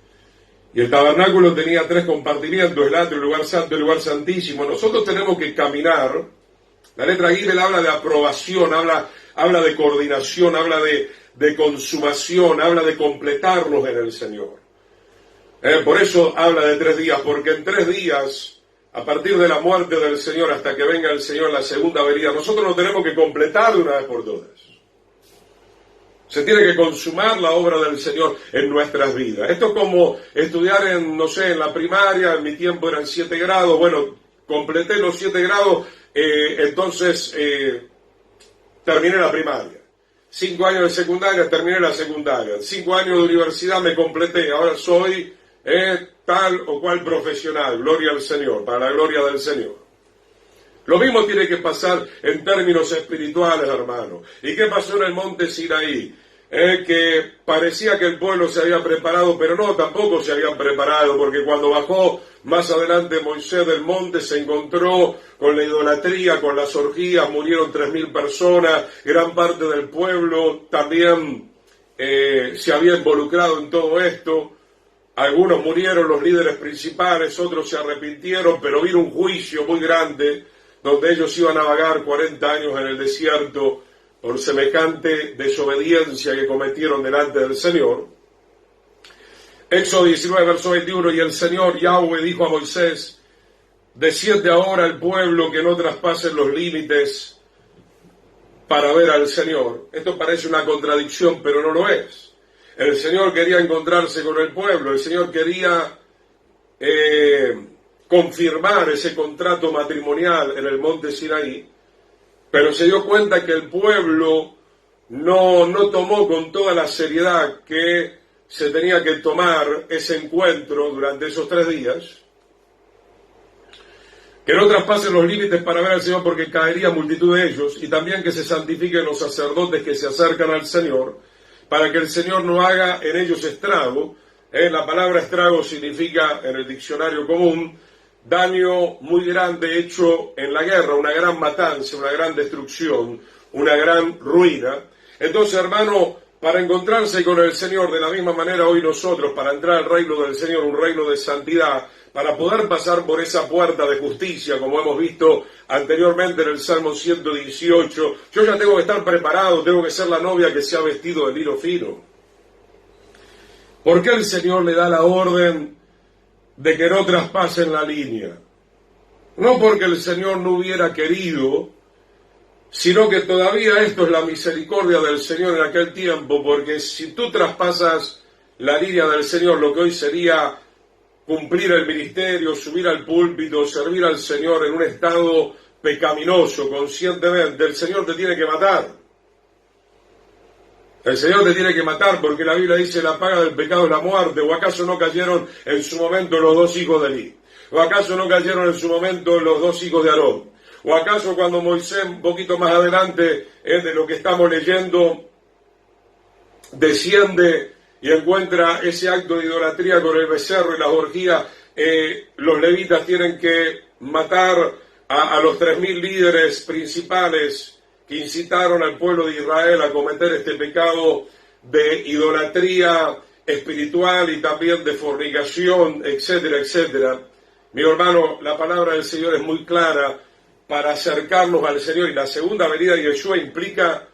Y el tabernáculo tenía 3 compartimientos, el atrio, el lugar santo y el lugar santísimo. Nosotros tenemos que caminar. La letra Gimel habla de aprobación, habla de coordinación, habla de consumación, habla de completarnos en el Señor. Por eso habla de 3 días, porque en 3 días, a partir de la muerte del Señor hasta que venga el Señor en la segunda venida, nosotros nos tenemos que completar de una vez por todas. Se tiene que consumar la obra del Señor en nuestras vidas. Esto es como estudiar en la primaria, en mi tiempo eran 7 grados, bueno, completé los 7 grados, entonces terminé la primaria. 5 años de secundaria, terminé la secundaria. 5 años de universidad me completé, ahora soy tal o cual profesional, gloria al Señor, para la gloria del Señor. Lo mismo tiene que pasar en términos espirituales, hermano. ¿Y qué pasó en el monte Sinaí? Que parecía que el pueblo se había preparado, pero no, tampoco se habían preparado, porque cuando bajó más adelante Moisés del monte se encontró con la idolatría, con las orgías, murieron 3.000 personas, gran parte del pueblo también se había involucrado en todo esto. Algunos murieron, los líderes principales, otros se arrepintieron, pero vino un juicio muy grande, donde ellos iban a vagar 40 años en el desierto por semejante desobediencia que cometieron delante del Señor. Éxodo 19, verso 21, y el Señor Yahweh dijo a Moisés, desciende ahora al pueblo que no traspasen los límites para ver al Señor. Esto parece una contradicción, pero no lo es. El Señor quería encontrarse con el pueblo, el Señor quería confirmar ese contrato matrimonial en el monte Sinaí, pero se dio cuenta que el pueblo no tomó con toda la seriedad que se tenía que tomar ese encuentro durante esos 3 días, que no traspasen los límites para ver al Señor porque caería multitud de ellos, y también que se santifiquen los sacerdotes que se acercan al Señor, para que el Señor no haga en ellos estrago. La palabra estrago significa en el diccionario común daño muy grande hecho en la guerra, una gran matanza, una gran destrucción, una gran ruina. Entonces, hermano, para encontrarse con el Señor de la misma manera hoy nosotros, para entrar al reino del Señor, un reino de santidad, para poder pasar por esa puerta de justicia, como hemos visto anteriormente en el Salmo 118, yo ya tengo que estar preparado, tengo que ser la novia que se ha vestido de lino fino. ¿Por qué el Señor le da la orden de que no traspasen la línea? No porque el Señor no hubiera querido, sino que todavía esto es la misericordia del Señor en aquel tiempo, porque si tú traspasas la línea del Señor, lo que hoy sería cumplir el ministerio, subir al púlpito, servir al Señor en un estado pecaminoso, conscientemente, el Señor te tiene que matar. El Señor te tiene que matar porque la Biblia dice la paga del pecado es la muerte. ¿O acaso no cayeron en su momento los 2 hijos de Elí? ¿O acaso no cayeron en su momento los 2 hijos de Aarón? ¿O acaso cuando Moisés, un poquito más adelante de lo que estamos leyendo, desciende y encuentra ese acto de idolatría con el becerro y las orgías, los levitas tienen que matar a los 3.000 líderes principales que incitaron al pueblo de Israel a cometer este pecado de idolatría espiritual y también de fornicación, etcétera, etcétera. Mi hermano, la palabra del Señor es muy clara para acercarnos al Señor, y la segunda venida de Yeshua implica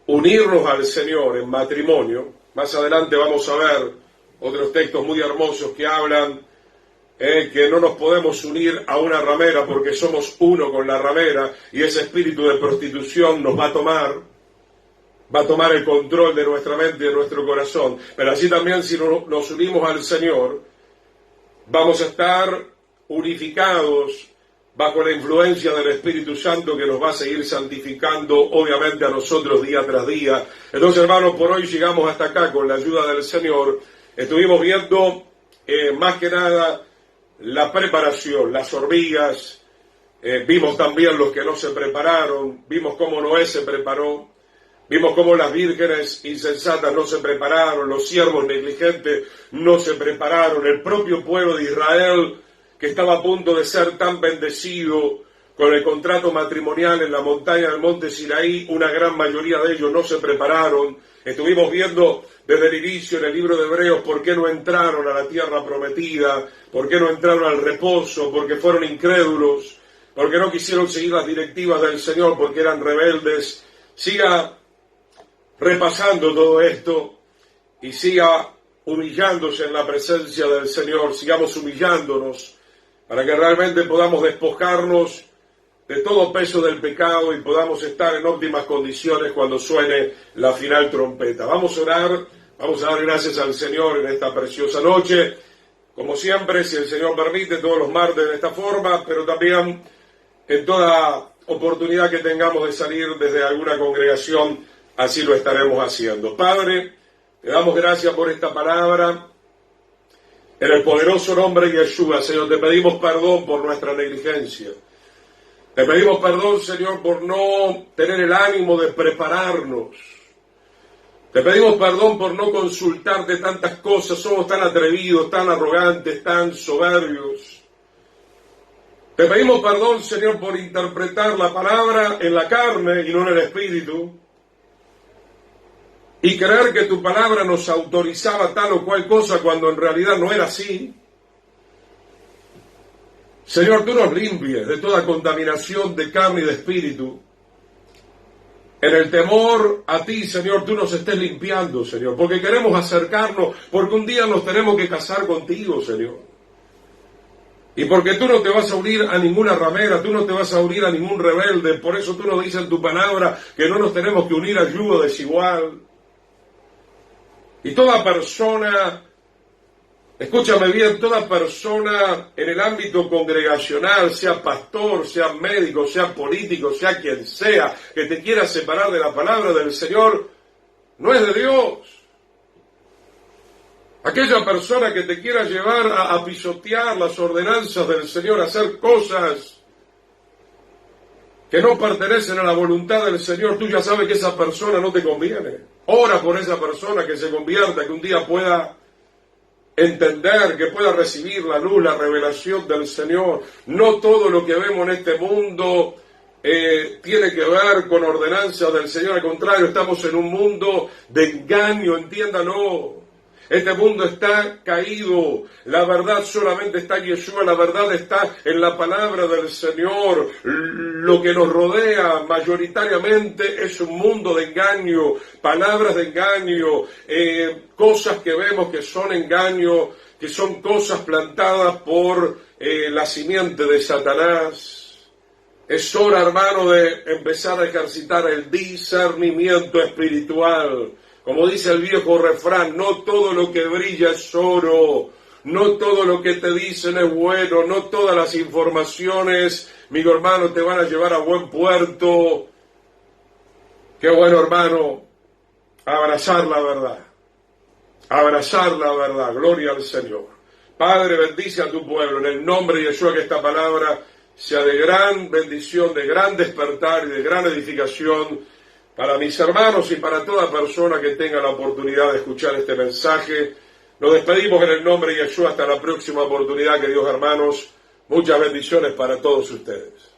unirnos al Señor en matrimonio. Más adelante vamos a ver otros textos muy hermosos que hablan que no nos podemos unir a una ramera porque somos uno con la ramera y ese espíritu de prostitución nos va a tomar el control de nuestra mente y de nuestro corazón. Pero así también si nos unimos al Señor, vamos a estar unificados bajo la influencia del Espíritu Santo que nos va a seguir santificando, obviamente, a nosotros día tras día. Entonces, hermanos, por hoy llegamos hasta acá con la ayuda del Señor. Estuvimos viendo, más que nada, la preparación, las hormigas. Vimos también los que no se prepararon. Vimos cómo Noé se preparó. Vimos cómo las vírgenes insensatas no se prepararon. Los siervos negligentes no se prepararon. El propio pueblo de Israel, que estaba a punto de ser tan bendecido con el contrato matrimonial en la montaña del monte Sinaí, una gran mayoría de ellos no se prepararon. Estuvimos viendo desde el inicio en el libro de Hebreos por qué no entraron a la tierra prometida, por qué no entraron al reposo, porque fueron incrédulos, porque no quisieron seguir las directivas del Señor, porque eran rebeldes. Siga repasando todo esto y siga humillándose en la presencia del Señor, sigamos humillándonos para que realmente podamos despojarnos de todo peso del pecado y podamos estar en óptimas condiciones cuando suene la final trompeta. Vamos a orar, vamos a dar gracias al Señor en esta preciosa noche, como siempre, si el Señor permite, todos los martes de esta forma, pero también en toda oportunidad que tengamos de salir desde alguna congregación, así lo estaremos haciendo. Padre, te damos gracias por esta palabra. En el poderoso nombre de Yeshua, Señor, te pedimos perdón por nuestra negligencia. Te pedimos perdón, Señor, por no tener el ánimo de prepararnos. Te pedimos perdón por no consultarte tantas cosas. Somos tan atrevidos, tan arrogantes, tan soberbios. Te pedimos perdón, Señor, por interpretar la palabra en la carne y no en el espíritu. Y creer que tu palabra nos autorizaba tal o cual cosa cuando en realidad no era así. Señor, tú nos limpies de toda contaminación de carne y de espíritu. En el temor a ti, Señor, tú nos estés limpiando, Señor, porque queremos acercarnos, porque un día nos tenemos que casar contigo, Señor. Y porque tú no te vas a unir a ninguna ramera, tú no te vas a unir a ningún rebelde, por eso tú nos dices en tu palabra que no nos tenemos que unir a yugo desigual. Y toda persona, escúchame bien, toda persona en el ámbito congregacional, sea pastor, sea médico, sea político, sea quien sea, que te quiera separar de la palabra del Señor, no es de Dios. Aquella persona que te quiera llevar a pisotear las ordenanzas del Señor, a hacer cosas que no pertenecen a la voluntad del Señor, tú ya sabes que esa persona no te conviene. Ora por esa persona que se convierta, que un día pueda entender, que pueda recibir la luz, la revelación del Señor. No todo lo que vemos en este mundo tiene que ver con ordenanzas del Señor. Al contrario, estamos en un mundo de engaño, entiéndalo. Este mundo está caído, la verdad solamente está en Yeshua, la verdad está en la palabra del Señor. Lo que nos rodea mayoritariamente es un mundo de engaño, palabras de engaño, cosas que vemos que son engaño, que son cosas plantadas por la simiente de Satanás. Es hora, hermano, de empezar a ejercitar el discernimiento espiritual. Como dice el viejo refrán, no todo lo que brilla es oro, no todo lo que te dicen es bueno, no todas las informaciones, mi hermano, te van a llevar a buen puerto. Qué bueno, hermano, abrazar la verdad, gloria al Señor. Padre, bendice a tu pueblo, en el nombre de Yeshua, que esta palabra sea de gran bendición, de gran despertar y de gran edificación para mis hermanos y para toda persona que tenga la oportunidad de escuchar este mensaje. Nos despedimos en el nombre de Yeshua hasta la próxima oportunidad. Que Dios, hermanos, muchas bendiciones para todos ustedes.